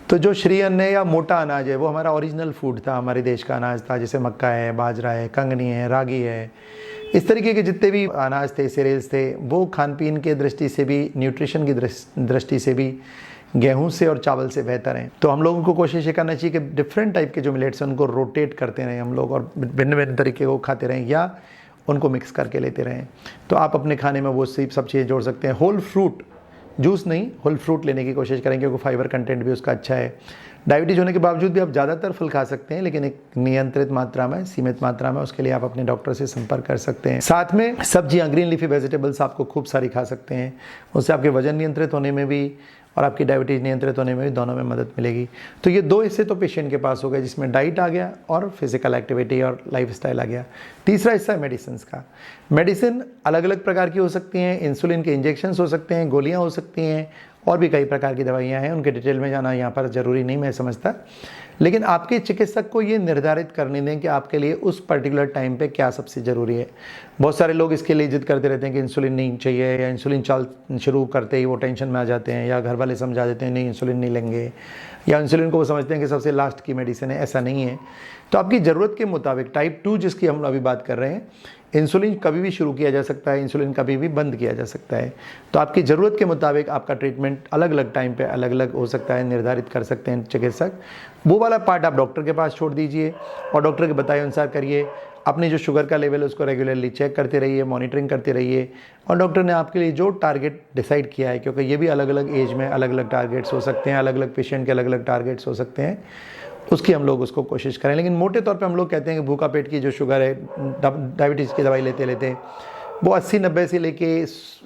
तो जो श्री अन्न है या मोटा अनाज है वो हमारा ओरिजिनल फूड था, हमारे देश का अनाज था, जैसे मक्का है, बाजरा है, कंगनी है, रागी है, इस तरीके के जितने भी अनाज थे, सीरियल्स थे, वो खान पीन के दृष्टि से भी, न्यूट्रिशन की दृष्टि से भी गेहूं से और चावल से बेहतर हैं। तो हम लोगों को कोशिश ये करना चाहिए कि डिफरेंट टाइप के जो मिलेट्स हैं उनको रोटेट करते रहें हम लोग, और भिन्न भिन्न तरीके को खाते रहें या उनको मिक्स करके लेते रहें। तो आप अपने खाने में वो सब चीज़ें जोड़ सकते हैं। होल फ्रूट, जूस नहीं, होल फ्रूट लेने की कोशिश करें क्योंकि फाइबर कंटेंट भी उसका अच्छा है। डायबिटीज़ होने के बावजूद भी आप ज़्यादातर फल खा सकते हैं, लेकिन एक नियंत्रित मात्रा में, सीमित मात्रा में। उसके लिए आप अपने डॉक्टर से संपर्क कर सकते हैं। साथ में सब्जियां, ग्रीन लीफी वेजिटेबल्स आपको खूब सारी खा सकते हैं। उससे आपके वजन नियंत्रित होने में भी और आपकी डायबिटीज़ नियंत्रित होने में भी, दोनों में मदद मिलेगी। तो ये 2 हिस्से तो पेशेंट के पास हो गए, जिसमें डाइट आ गया और फिजिकल एक्टिविटी और लाइफस्टाइल आ गया। तीसरा हिस्सा है मेडिसिन का। मेडिसिन अलग अलग प्रकार की हो सकती हैं। इंसुलिन के इंजेक्शंस हो सकते हैं, गोलियां हो सकती हैं, और भी कई प्रकार की दवाइयां हैं। उनके डिटेल में जाना यहाँ पर ज़रूरी नहीं, मैं समझता। लेकिन आपके चिकित्सक को ये निर्धारित करने दें कि आपके लिए उस पर्टिकुलर टाइम पे क्या सबसे ज़रूरी है। बहुत सारे लोग इसके लिए जिद करते रहते हैं कि इंसुलिन नहीं चाहिए, या इंसुलिन शुरू करते ही वो टेंशन में आ जाते हैं, या घर वाले समझा देते हैं नहीं इंसुलिन नहीं लेंगे, या इंसुलिन को वो समझते हैं कि सबसे लास्ट की मेडिसिन है। ऐसा नहीं है। तो आपकी ज़रूरत के मुताबिक, टाइप 2 जिसकी हम अभी बात कर रहे हैं, इंसुलिन कभी भी शुरू किया जा सकता है, इंसुलिन कभी भी बंद किया जा सकता है। तो आपकी ज़रूरत के मुताबिक आपका ट्रीटमेंट अलग अलग टाइम पे अलग अलग हो सकता है, निर्धारित कर सकते हैं चिकित्सक। वो वाला पार्ट आप डॉक्टर के पास छोड़ दीजिए और डॉक्टर के बताए अनुसार करिए। अपनी जो शुगर का लेवल है उसको रेगुलरली चेक करते रहिए, मॉनिटरिंग करते रहिए, और डॉक्टर ने आपके लिए जो टारगेट डिसाइड किया है, क्योंकि ये भी अलग अलग एज में अलग अलग टारगेट्स हो सकते हैं, अलग अलग पेशेंट के अलग अलग टारगेट्स हो सकते हैं, उसकी हम लोग उसको कोशिश करें। लेकिन मोटे तौर पे हम लोग कहते हैं कि भूखा पेट की जो शुगर है, डायबिटीज़ की दवाई लेते लेते वो 80-90 से लेके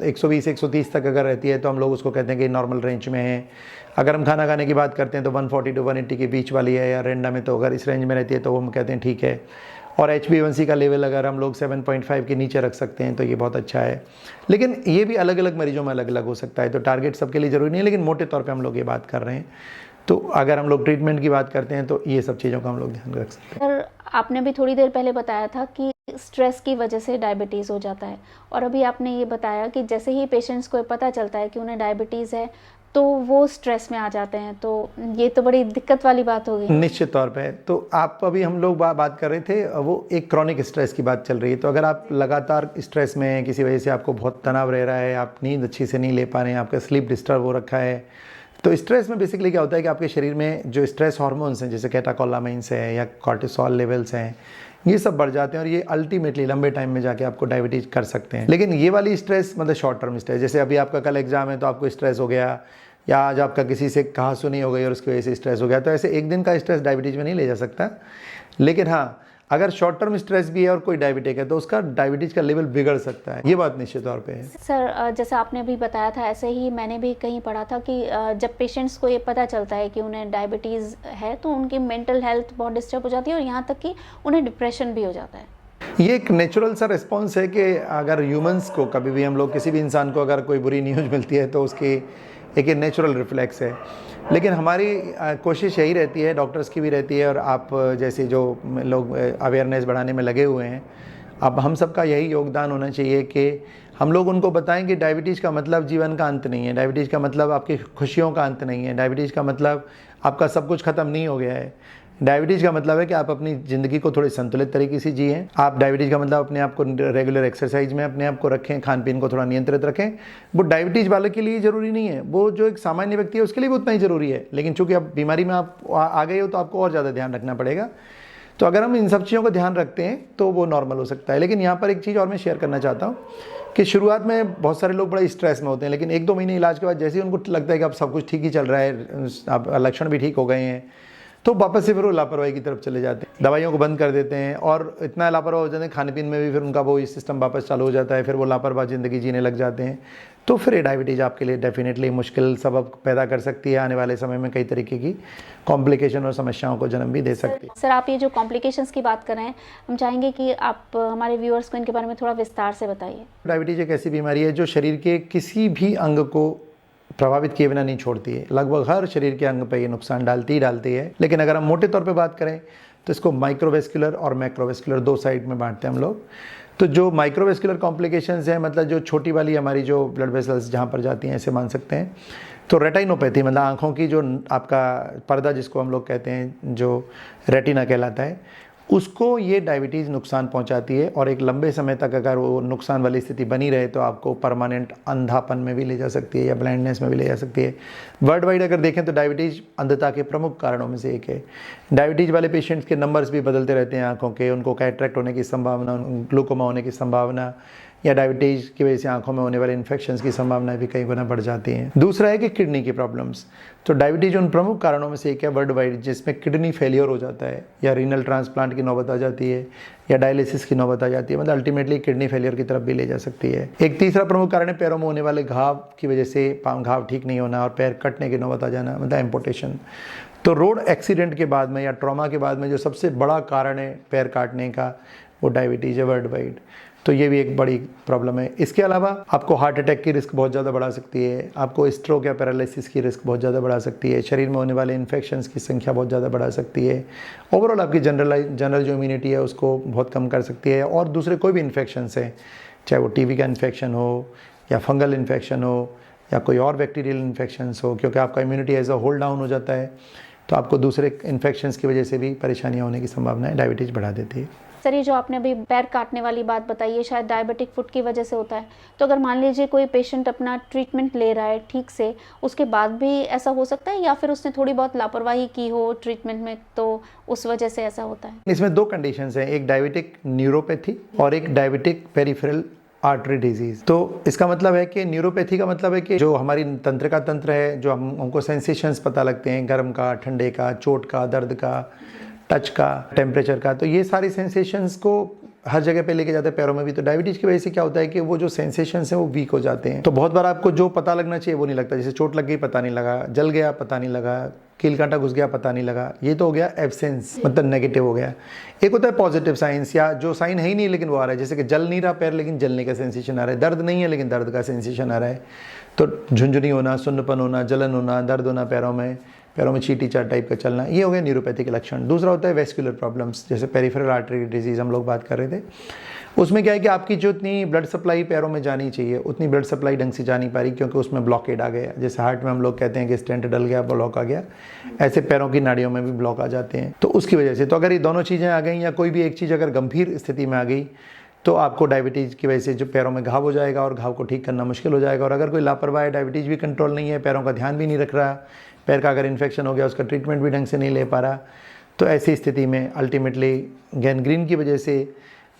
120-130 तक अगर रहती है तो हम लोग उसको कहते हैं कि नॉर्मल रेंज में है। अगर हम खाना खाने की बात करते हैं तो 140 to 180 के बीच वाली है, या रेंडा में तो अगर इस रेंज में रहती है तो वो हम कहते हैं ठीक है। और HbA1c का लेवल अगर हम लोग 7.5 के नीचे रख सकते हैं तो ये बहुत अच्छा है। लेकिन ये भी अलग अलग मरीजों में अलग अलग हो सकता है, तो टारगेट सबके लिए ज़रूरी नहीं है, लेकिन मोटे तौर पे हम लोग ये बात कर रहे हैं। तो अगर हम लोग ट्रीटमेंट की बात करते हैं तो ये सब चीज़ों का हम लोग ध्यान रख सकते हैं। सर, आपने भी थोड़ी देर पहले बताया था कि स्ट्रेस की वजह से डायबिटीज़ हो जाता है, और अभी आपने ये बताया कि जैसे ही पेशेंट्स को पता चलता है कि उन्हें डायबिटीज़ है तो वो स्ट्रेस में आ जाते हैं। तो ये तो बड़ी दिक्कत वाली बात हो गई। निश्चित तौर पे। तो आप अभी हम लोग बात कर रहे थे, वो एक क्रॉनिक स्ट्रेस की बात चल रही है। तो अगर आप लगातार स्ट्रेस में हैं, किसी वजह से आपको बहुत तनाव रह रहा है, आप नींद अच्छी से नहीं ले पा रहे हैं, आपका स्लीप डिस्टर्ब हो रखा है, तो स्ट्रेस में बेसिकली क्या होता है कि आपके शरीर में जो स्ट्रेस हार्मोन्स हैं, जैसे कैटाकोलामाइंस है या कॉर्टिसोल लेवल्स हैं, ये सब बढ़ जाते हैं, और ये अल्टीमेटली लंबे टाइम में जाके आपको डायबिटीज़ कर सकते हैं। लेकिन ये वाली स्ट्रेस मतलब शॉर्ट टर्म स्ट्रेस, जैसे अभी आपका कल एग्जाम है तो आपको स्ट्रेस हो गया, या आज आपका किसी से कहासुनी हो गई और उसकी वजह से स्ट्रेस हो गया, तो ऐसे एक दिन का स्ट्रेस डायबिटीज़ में नहीं ले जा सकता। लेकिन हाँ, अगर शॉर्ट टर्म स्ट्रेस भी है और कोई डायबिटिक है तो उसका डायबिटीज़ का लेवल बिगड़ सकता है। ये बात निश्चित तौर पे है। सर, जैसा आपने भी बताया था, ऐसे ही मैंने भी कहीं पढ़ा था कि जब पेशेंट्स को ये पता चलता है कि उन्हें डायबिटीज़ है तो उनकी मेंटल हेल्थ बहुत डिस्टर्ब हो जाती है, और यहाँ तक कि उन्हें डिप्रेशन भी हो जाता है। ये एक नेचुरल सा रिस्पॉन्स है कि अगर ह्यूमंस को कभी भी, हम लोग किसी भी इंसान को अगर कोई बुरी न्यूज़ मिलती है तो उसकी एक नेचुरल रिफ्लेक्स है। लेकिन हमारी कोशिश यही रहती है, डॉक्टर्स की भी रहती है, और आप जैसे जो लोग अवेयरनेस बढ़ाने में लगे हुए हैं, अब हम सबका यही योगदान होना चाहिए कि हम लोग उनको बताएं कि डायबिटीज़ का मतलब जीवन का अंत नहीं है, डायबिटीज़ का मतलब आपकी खुशियों का अंत नहीं है, डायबिटीज़ का मतलब आपका सब कुछ ख़त्म नहीं हो गया है। डायबिटीज़ का मतलब है कि आप अपनी ज़िंदगी को थोड़ी संतुलित तरीके से जिएं। आप डायबिटीज़ का मतलब अपने आप को रेगुलर एक्सरसाइज में अपने आप को रखें, खान पीन को थोड़ा नियंत्रित रखें। वो डायबिटीज़ वाले के लिए ज़रूरी नहीं है, वो जो एक सामान्य व्यक्ति है उसके लिए भी उतना ही ज़रूरी है। लेकिन चूँकि अब बीमारी में आप आ गए हो तो आपको और ज़्यादा ध्यान रखना पड़ेगा। तो अगर हम इन सब चीज़ों का ध्यान रखते हैं तो वो नॉर्मल हो सकता है। लेकिन यहाँ पर एक चीज़ और मैं शेयर करना चाहता हूँ कि शुरुआत में बहुत सारे लोग बड़ा स्ट्रेस में होते हैं, लेकिन 1-2 महीने इलाज के बाद जैसे ही उनको लगता है कि अब सब कुछ ठीक ही चल रहा है, अब लक्षण भी ठीक हो गए हैं, तो वापस से फिर वो लापरवाही की तरफ चले जाते हैं, दवाइयों को बंद कर देते हैं, और इतना लापरवाह हो जाते हैं खाने पीने में भी, फिर उनका वो सिस्टम वापस चालू हो जाता है, फिर वो लापरवाह ज़िंदगी जीने लग जाते हैं। तो फिर ये डायबिटीज़ आपके लिए डेफिनेटली मुश्किल सबब पैदा कर सकती है। आने वाले समय में कई तरीके की कॉम्प्लिकेशन और समस्याओं को जन्म भी दे सकती है। सर, आप ये जो कॉम्प्लिकेशंस की बात कर रहे हैं, हम चाहेंगे कि आप हमारे व्यूअर्स को इनके बारे में थोड़ा विस्तार से बताइए। डायबिटीज़ एक ऐसी बीमारी है जो शरीर के किसी भी अंग को प्रभावित किए बिना नहीं छोड़ती है। लगभग हर शरीर के अंग पे ये नुकसान डालती है। लेकिन अगर हम मोटे तौर पे बात करें तो इसको माइक्रोवेस्कुलर और मैक्रोवेस्कुलर 2 साइड में बांटते हैं हम लोग। तो जो माइक्रोवेस्कुलर कॉम्प्लिकेशंस हैं, मतलब जो छोटी वाली हमारी जो ब्लड वेसल्स जहाँ पर जाती हैं, ऐसे मान सकते हैं। तो रेटिनोपैथी मतलब आँखों की जो आपका पर्दा जिसको हम लोग कहते हैं, जो रेटिना कहलाता है, उसको ये डायबिटीज़ नुकसान पहुंचाती है और एक लंबे समय तक अगर वो नुकसान वाली स्थिति बनी रहे तो आपको परमानेंट अंधापन में भी ले जा सकती है या ब्लाइंडनेस में भी ले जा सकती है। वर्ल्ड वाइड अगर देखें तो डायबिटीज़ अंधता के प्रमुख कारणों में से एक है। डायबिटीज़ वाले पेशेंट्स के नंबर्स भी बदलते रहते हैं आँखों के, उनको कैटरेक्ट होने की संभावना, ग्लूकोमा होने की संभावना या डायबिटीज़ की वजह से आंखों में होने वाले इन्फेक्शंस की संभावना भी कई गुना बढ़ जाती हैं। दूसरा है कि किडनी की प्रॉब्लम्स। तो डायबिटीज़ उन प्रमुख कारणों में से एक है वर्ल्ड वाइड जिसमें किडनी फेलियर हो जाता है या रीनल ट्रांसप्लांट की नौबत आ जाती है या डायलिसिस की नौबत आ जाती है, मतलब अल्टीमेटली किडनी फेलियर की तरफ भी ले जा सकती है। एक तीसरा प्रमुख कारण है पैरों में होने वाले घाव की वजह से घाव ठीक नहीं होना और पैर कटने की नौबत आ जाना, मतलब एम्पुटेशन। तो रोड एक्सीडेंट के बाद में या ट्रॉमा के बाद में जो सबसे बड़ा कारण है पैर काटने का वो डायबिटीज़ है वर्ल्ड वाइड। तो ये भी एक बड़ी प्रॉब्लम है। इसके अलावा आपको हार्ट अटैक की रिस्क बहुत ज़्यादा बढ़ा सकती है, आपको स्ट्रोक या पैरालिसिस की रिस्क बहुत ज़्यादा बढ़ा सकती है, शरीर में होने वाले इन्फेक्शंस की संख्या बहुत ज़्यादा बढ़ा सकती है, ओवरऑल आपकी जनरल जो इम्यूनिटी है उसको बहुत कम कर सकती है। और दूसरे कोई भी इन्फेक्शंस हैं, चाहे वो टीबी का इन्फेक्शन हो या फंगल इन्फेक्शन हो या कोई और बैक्टीरियल इन्फेक्शंस हो, क्योंकि आपका immunity as a whole down हो जाता है तो आपको दूसरे इन्फेक्शंस की वजह से भी परेशानियाँ होने की संभावना डायबिटीज़ बढ़ा देती है। सर, ये जो आपने अभी पैर काटने वाली बात बताई है शायद डायबिटिक फुट की वजह से होता है, तो अगर मान लीजिए कोई पेशेंट अपना ट्रीटमेंट ले रहा है ठीक से, उसके बाद भी ऐसा हो सकता है या फिर उसने थोड़ी बहुत लापरवाही की हो ट्रीटमेंट में तो उस वजह से ऐसा होता है? इसमें दो कंडीशंस हैं, एक डायबिटिक न्यूरोपैथी और एक डायबिटिक पेरिफेरल आर्टरी डिजीज। तो इसका मतलब है कि न्यूरोपैथी का मतलब है कि जो हमारी तंत्रिका तंत्र है, जो हमको सेंसेशंस पता लगते हैं गर्म का, ठंडे का, चोट का, दर्द का, टच का, टेम्परेचर का, तो ये सारी सेंसेशंस को हर जगह पे लेके जाते हैं पैरों में भी। तो डायबिटीज़ की वजह से क्या होता है कि वो जो सेंसेशंस हैं वो वीक हो जाते हैं। तो बहुत बार आपको जो पता लगना चाहिए वो नहीं लगता, जैसे चोट लग गई पता नहीं लगा, जल गया पता नहीं लगा, कील कांटा घुस गया पता नहीं लगा, ये तो हो गया एब्सेंस, मतलब नेगेटिव हो गया। एक होता है पॉजिटिव साइंस या जो साइन है ही नहीं लेकिन वो आ रहा है, जैसे कि जल नहीं रहा पैर लेकिन जलने का सेंसेशन आ रहा है, दर्द नहीं है लेकिन दर्द का सेंसेशन आ रहा है। तो झुंझुनी होना, सुन्नपन होना, जलन होना, दर्द होना पैरों में चीटी चाट टाइप का चलना, ये हो गया न्यूरोपैथी के लक्षण। दूसरा होता है वेस्कुलर प्रॉब्लम्स, जैसे पेरिफेरल आर्टरी डिजीज़ हम लोग बात कर रहे थे। उसमें क्या है कि आपकी जो इतनी ब्लड सप्लाई पैरों में जानी चाहिए उतनी ब्लड सप्लाई ढंग से जा नहीं पा रही क्योंकि उसमें ब्लॉकेड आ गया। जैसे हार्ट में हम लोग कहते हैं कि स्टेंट डल गया, ब्लॉक आ गया, ऐसे पैरों की नाड़ियों में भी ब्लॉक आ जाते हैं। तो उसकी वजह से, तो अगर ये दोनों चीज़ें आ गई या कोई भी एक चीज़ अगर गंभीर स्थिति में आ गई तो आपको डायबिटीज़ की वजह से जो पैरों में घाव हो जाएगा और घाव को ठीक करना मुश्किल हो जाएगा। और अगर कोई लापरवाह है, डायबिटीज़ भी कंट्रोल नहीं है, पैरों का ध्यान भी नहीं रख रहा, पैर का अगर इन्फेक्शन हो गया उसका ट्रीटमेंट भी ढंग से नहीं ले पा रहा, तो ऐसी स्थिति में अल्टीमेटली गैंग्रीन की वजह से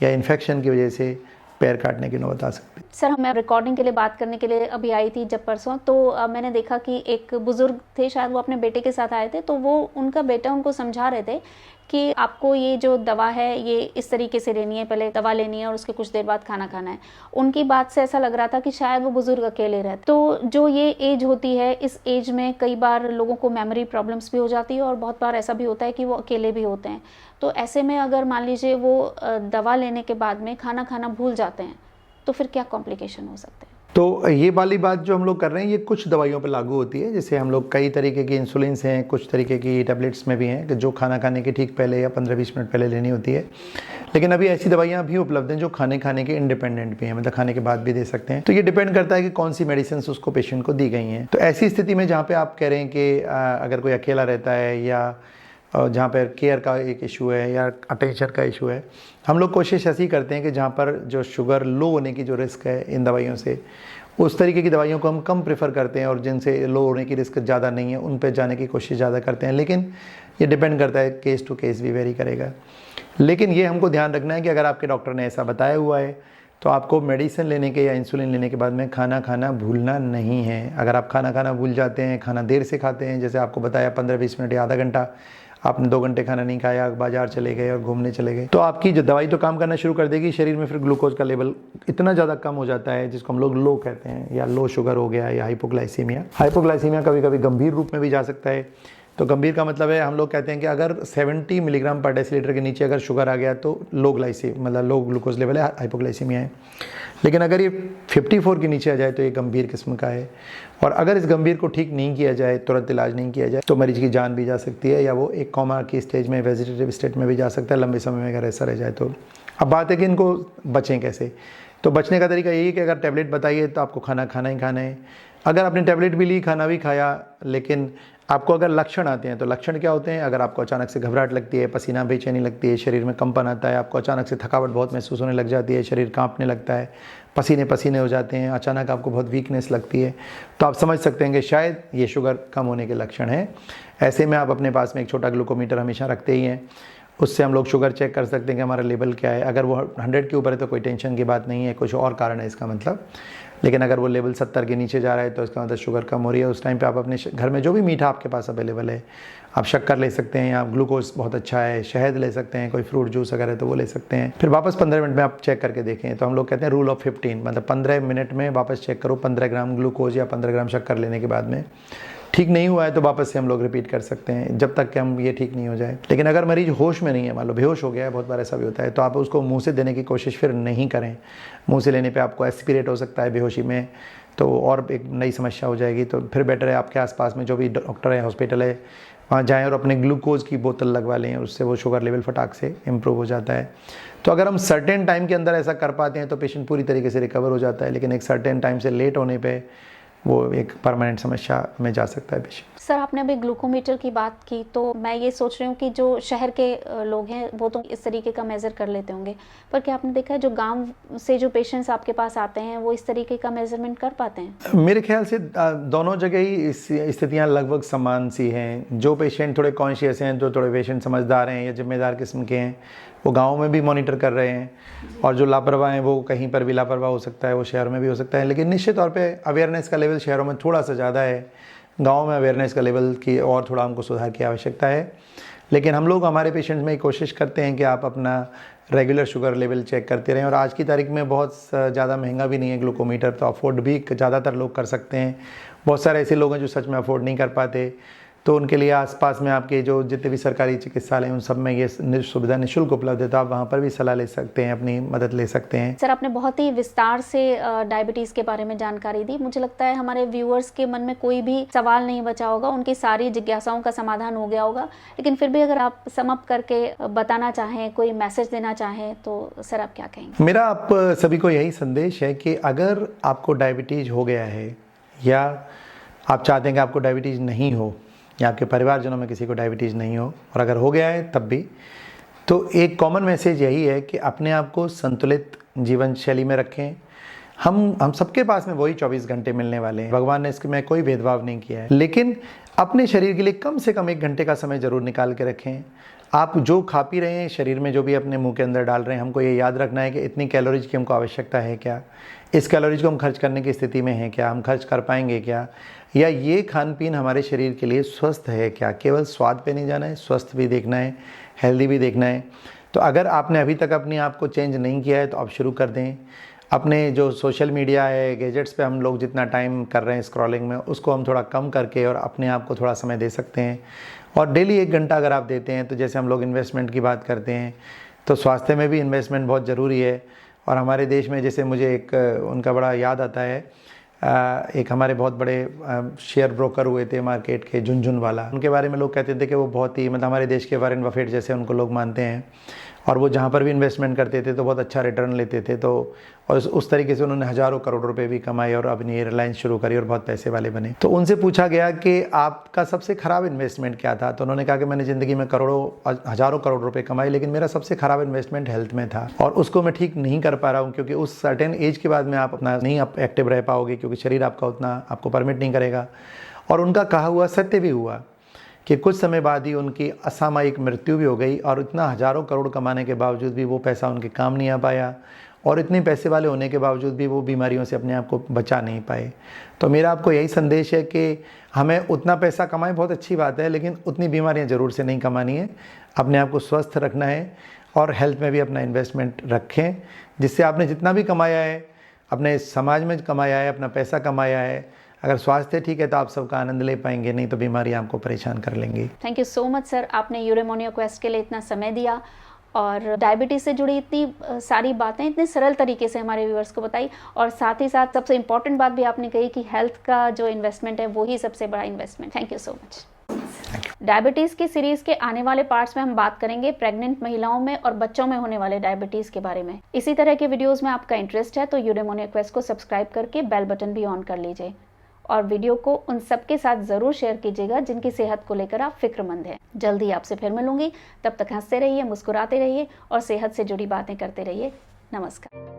या इन्फेक्शन की वजह से पैर काटने की नौबत आ सकती है। सर, मैं रिकॉर्डिंग के लिए बात करने के लिए अभी आई थी जब परसों, तो मैंने देखा कि एक बुजुर्ग थे, शायद वो अपने बेटे के साथ आए थे, तो वो उनका बेटा उनको समझा रहे थे कि आपको ये जो दवा है ये इस तरीके से लेनी है, पहले दवा लेनी है और उसके कुछ देर बाद खाना खाना है। उनकी बात से ऐसा लग रहा था कि शायद वो बुजुर्ग अकेले रहते। तो जो ये एज होती है, इस एज में कई बार लोगों को मेमोरी प्रॉब्लम्स भी हो जाती है और बहुत बार ऐसा भी होता है कि वो अकेले भी होते हैं। तो ऐसे में अगर मान लीजिए वो दवा लेने के बाद में खाना खाना भूल जाते हैं तो फिर क्या कॉम्प्लिकेशन हो सकते हैं? तो ये वाली बात जो हम लोग कर रहे हैं ये कुछ दवाइयों पर लागू होती है। जैसे हम लोग कई तरीके की इंसुलिन्स हैं, कुछ तरीके की टैबलेट्स में भी हैं कि जो खाना खाने के ठीक पहले या 15-20 मिनट पहले लेनी होती है। लेकिन अभी ऐसी दवाइयाँ भी उपलब्ध हैं जो खाने के इंडिपेंडेंट भी हैं, मतलब खाने के बाद भी दे सकते हैं। तो ये डिपेंड करता है कि कौन सी मेडिसिन उसको पेशेंट को दी गई हैं। तो ऐसी स्थिति में जहाँ पर आप कह रहे हैं कि अगर कोई अकेला रहता है या जहाँ पर केयर का एक इशू है या अटेंशन का इशू है, हम लोग कोशिश ऐसी करते हैं कि जहाँ पर जो शुगर लो होने की जो रिस्क है इन दवाइयों से, उस तरीके की दवाइयों को हम कम प्रेफर करते हैं और जिनसे लो होने की रिस्क ज़्यादा नहीं है उन पे जाने की कोशिश ज़्यादा करते हैं। लेकिन ये डिपेंड करता है, केस टू केस भी वेरी करेगा। लेकिन ये हमको ध्यान रखना है कि अगर आपके डॉक्टर ने ऐसा बताया हुआ है तो आपको मेडिसिन लेने के या इंसुलिन लेने के बाद में खाना खाना भूलना नहीं है। अगर आप खाना खाना भूल जाते हैं, खाना देर से खाते हैं, जैसे आपको बताया 15-20 मिनट या आधा घंटा आपने 2 घंटे खाना नहीं खाया, बाजार चले गए और घूमने चले गए, तो आपकी जो दवाई तो काम करना शुरू कर देगी, शरीर में फिर ग्लूकोज का लेवल इतना ज़्यादा कम हो जाता है जिसको हम लोग लो कहते हैं, या लो शुगर हो गया या हाइपोग्लाइसीमिया। हाइपोग्लाइसीमिया कभी कभी गंभीर रूप में भी जा सकता है। तो गंभीर का मतलब है, हम लोग कहते हैं कि अगर 70 मिलीग्राम पर डेसीलीटर के नीचे अगर शुगर आ गया तो लो मतलब लो ग्लूकोज लेवल है, हाइपोग्लाइसीमिया है। लेकिन अगर ये 54 के नीचे आ जाए तो ये गंभीर किस्म का है। और अगर इस गंभीर को ठीक नहीं किया जाए, तुरंत इलाज नहीं किया जाए, तो मरीज की जान भी जा सकती है या वो एक कोमा की स्टेज में, वेजिटेटिव स्टेट में भी जा सकता है लंबे समय में अगर ऐसा रह जाए तो। अब बात है कि इनको बचें कैसे। तो बचने का तरीका यही है कि अगर टैबलेट बताइए तो आपको खाना खाना ही खाना है। अगर आपने टैबलेट भी ली, खाना भी खाया, लेकिन आपको अगर लक्षण आते हैं तो लक्षण क्या होते हैं? अगर आपको अचानक से घबराहट लगती है, पसीना बेचैनी लगती है, शरीर में कंपन आता है, आपको अचानक से थकावट बहुत महसूस होने लग जाती है, शरीर कांपने लगता है, पसीने पसीने हो जाते हैं, अचानक आपको बहुत वीकनेस लगती है, तो आप समझ सकते हैं कि शायद ये शुगर कम होने के लक्षण हैं। ऐसे में आप अपने पास में एक छोटा ग्लूकोमीटर हमेशा रखते ही हैं, उससे हम लोग शुगर चेक कर सकते हैं कि हमारा लेवल क्या है। अगर वो 100 के ऊपर है तो कोई टेंशन की बात नहीं है, कुछ और कारण है इसका मतलब। लेकिन अगर वो लेवल 70 के नीचे जा रहा है तो इसका मतलब शुगर कम हो रही है। उस टाइम पे आप अपने घर में जो भी मीठा आपके पास अवेलेबल है, आप शक्कर ले सकते हैं, या ग्लूकोज बहुत अच्छा है, शहद ले सकते हैं, कोई फ्रूट जूस अगर है तो वो ले सकते हैं। फिर वापस 15 मिनट में आप चेक करके देखें। तो हम लोग कहते हैं रूल ऑफ 15, मतलब 15 मिनट में वापस चेक करो। 15 ग्राम ग्लूकोज या 15 ग्राम शक्कर लेने के बाद में ठीक नहीं हुआ है तो वापस से हम लोग रिपीट कर सकते हैं जब तक कि हम ये ठीक नहीं हो जाए। लेकिन अगर मरीज होश में नहीं है, मान लो बेहोश हो गया है, बहुत बार ऐसा भी होता है, तो आप उसको मुंह से देने की कोशिश फिर नहीं करें। मुंह से लेने पे आपको एस्पिरेट हो सकता है बेहोशी में, तो और एक नई समस्या हो जाएगी। तो फिर बेटर है आपके आसपास में जो भी डॉक्टर है, हॉस्पिटल है, वहाँ जाएँ और अपने ग्लूकोज की बोतल लगवा लें, उससे वो शुगर लेवल फटाक से इम्प्रूव हो जाता है। तो अगर हम सर्टेन टाइम के अंदर ऐसा कर पाते हैं तो पेशेंट पूरी तरीके से रिकवर हो जाता है, लेकिन एक सर्टेन टाइम से लेट होने पे वो एक परमानेंट समस्या में जा सकता है पेशेंट। सर, आपने अभी ग्लूकोमीटर की बात की, तो मैं ये सोच रही हूँ कि जो शहर के लोग हैं वो तो इस तरीके का मेज़र कर लेते होंगे, पर क्या आपने देखा है जो गांव से जो पेशेंट्स आपके पास आते हैं वो इस तरीके का मेजरमेंट कर पाते हैं? मेरे ख्याल से दोनों जगह ही स्थितियाँ लगभग समान सी हैं। जो पेशेंट थोड़े कॉन्शियस हैं, जो थोड़े पेशेंट समझदार हैं या जिम्मेदार किस्म के हैं, वो गाँव में भी मॉनिटर कर रहे हैं, और जो लापरवाह हैं वो कहीं पर भी लापरवाह हो सकता है, वो शहर में भी हो सकता है। लेकिन निश्चित तौर पे अवेयरनेस का लेवल शहरों में थोड़ा सा ज़्यादा है, गाँव में अवेयरनेस का लेवल की और थोड़ा हमको सुधार की आवश्यकता है। लेकिन हम लोग हमारे पेशेंट्स में कोशिश करते हैं कि आप अपना रेगुलर शुगर लेवल चेक करते रहें, और आज की तारीख में बहुत ज़्यादा महंगा भी नहीं है ग्लूकोमीटर, तो अफोर्ड भी ज़्यादातर लोग कर सकते हैं। बहुत सारे ऐसे लोग हैं जो सच में अफोर्ड नहीं कर पाते, तो उनके लिए आसपास में आपके जो जितने भी सरकारी चिकित्सालय हैं उन सब में ये सुविधा निःशुल्क उपलब्ध है, तो आप वहाँ पर भी सलाह ले सकते हैं, अपनी मदद ले सकते हैं। सर, आपने बहुत ही विस्तार से डायबिटीज़ के बारे में जानकारी दी। मुझे लगता है हमारे व्यूअर्स के मन में कोई भी सवाल नहीं बचा होगा, उनकी सारी जिज्ञासाओं का समाधान हो गया होगा। लेकिन फिर भी अगर आप सम अप करके बताना चाहें, कोई मैसेज देना चाहें, तो सर आप क्या कहेंगे? मेरा आप सभी को यही संदेश है कि अगर आपको डायबिटीज़ हो गया है, या आप चाहते हैं कि आपको डायबिटीज़ नहीं हो, या आपके परिवारजनों में किसी को डायबिटीज़ नहीं हो, और अगर हो गया है तब भी, तो एक कॉमन मैसेज यही है कि अपने आप को संतुलित जीवन शैली में रखें। हम सबके पास में वही 24 घंटे मिलने वाले हैं, भगवान ने इसमें कोई भेदभाव नहीं किया है, लेकिन अपने शरीर के लिए कम से कम 1 घंटे का समय ज़रूर निकाल के रखें। आप जो खा पी रहे हैं, शरीर में जो भी अपने मुंह के अंदर डाल रहे हैं, हमको ये याद रखना है कि इतनी कैलोरीज की हमको आवश्यकता है क्या, इस कैलोरीज को हम खर्च करने की स्थिति में हैं क्या, हम खर्च कर पाएंगे क्या, या ये खान पीन हमारे शरीर के लिए स्वस्थ है क्या। केवल स्वाद पे नहीं जाना है, स्वस्थ भी देखना है, हेल्दी भी देखना है। तो अगर आपने अभी तक अपने आप को चेंज नहीं किया है तो आप शुरू कर दें। अपने जो सोशल मीडिया है, गैजेट्स पे हम लोग जितना टाइम कर रहे हैं स्क्रॉलिंग में, उसको हम थोड़ा कम करके और अपने आप को थोड़ा समय दे सकते हैं। और डेली 1 घंटा अगर आप देते हैं, तो जैसे हम लोग इन्वेस्टमेंट की बात करते हैं, तो स्वास्थ्य में भी इन्वेस्टमेंट बहुत ज़रूरी है। और हमारे देश में जैसे मुझे एक उनका बड़ा याद आता है, एक हमारे बहुत बड़े शेयर ब्रोकर हुए थे मार्केट के, झुनझुनवाला। उनके बारे में लोग कहते थे कि वो बहुत ही मतलब हमारे देश के वॉरेन बफेट जैसे उनको लोग मानते हैं, और वो जहाँ पर भी इन्वेस्टमेंट करते थे तो बहुत अच्छा रिटर्न लेते थे। तो और उस तरीके से उन्होंने हज़ारों करोड़ रुपए भी कमाए और अपनी एयरलाइंस शुरू करी और बहुत पैसे वाले बने। तो उनसे पूछा गया कि आपका सबसे ख़राब इन्वेस्टमेंट क्या था, तो उन्होंने कहा कि मैंने ज़िंदगी में हज़ारों करोड़ रुपए कमाए, लेकिन मेरा सबसे ख़राब इन्वेस्टमेंट हेल्थ में था, और उसको मैं ठीक नहीं कर पा रहा हूँ, क्योंकि उस सर्टेन एज के बाद में आप अपना नहीं एक्टिव रह पाओगे, क्योंकि शरीर आपका उतना आपको परमिट नहीं करेगा। और उनका कहा हुआ सत्य भी हुआ कि कुछ समय बाद ही उनकी असामयिक मृत्यु भी हो गई, और इतना हज़ारों करोड़ कमाने के बावजूद भी वो पैसा उनके काम नहीं आ पाया, और इतने पैसे वाले होने के बावजूद भी वो बीमारियों से अपने आप को बचा नहीं पाए। तो मेरा आपको यही संदेश है कि हमें उतना पैसा कमाएं, बहुत अच्छी बात है, लेकिन उतनी बीमारियां ज़रूर से नहीं कमानी है। अपने आप को स्वस्थ रखना है, और हेल्थ में भी अपना इन्वेस्टमेंट रखें, जिससे आपने जितना भी कमाया है, अपने समाज में कमाया है, अपना पैसा कमाया है, अगर स्वास्थ्य ठीक है तो आप सबका आनंद ले पाएंगे, नहीं तो बीमारी आपको परेशान कर लेंगी। Thank you so much sir, आपने यूरेमोनिया क्वेस्ट के लिए इतना समय दिया, और डायबिटीज़ से जुड़ी इतनी सारी बातें इतने सरल तरीके से हमारे व्यूअर्स को बताई, और साथ ही साथ सबसे इम्पॉर्टेंट बात भी आपने कही कि हेल्थ का जो इन्वेस्टमेंट है वही सबसे बड़ा investment. Thank you so much. Diabetes की सीरीज़ के आने वाले पार्ट्स में हम बात करेंगे प्रेग्नेंट महिलाओं में और बच्चों में होने वाले डायबिटीज़ के बारे में। इसी तरह के वीडियोज़ में आपका इंटरेस्ट है तो यूरेमोनिया क्वेस्ट को सब्सक्राइब करके बेल बटन भी ऑन कर लीजिए। और वीडियो को उन सबके साथ ज़रूर शेयर कीजिएगा जिनकी सेहत को लेकर आप फिक्रमंद हैं। जल्दी आपसे फिर मिलूंगी, तब तक हंसते रहिए, मुस्कुराते रहिए और सेहत से जुड़ी बातें करते रहिए। नमस्कार।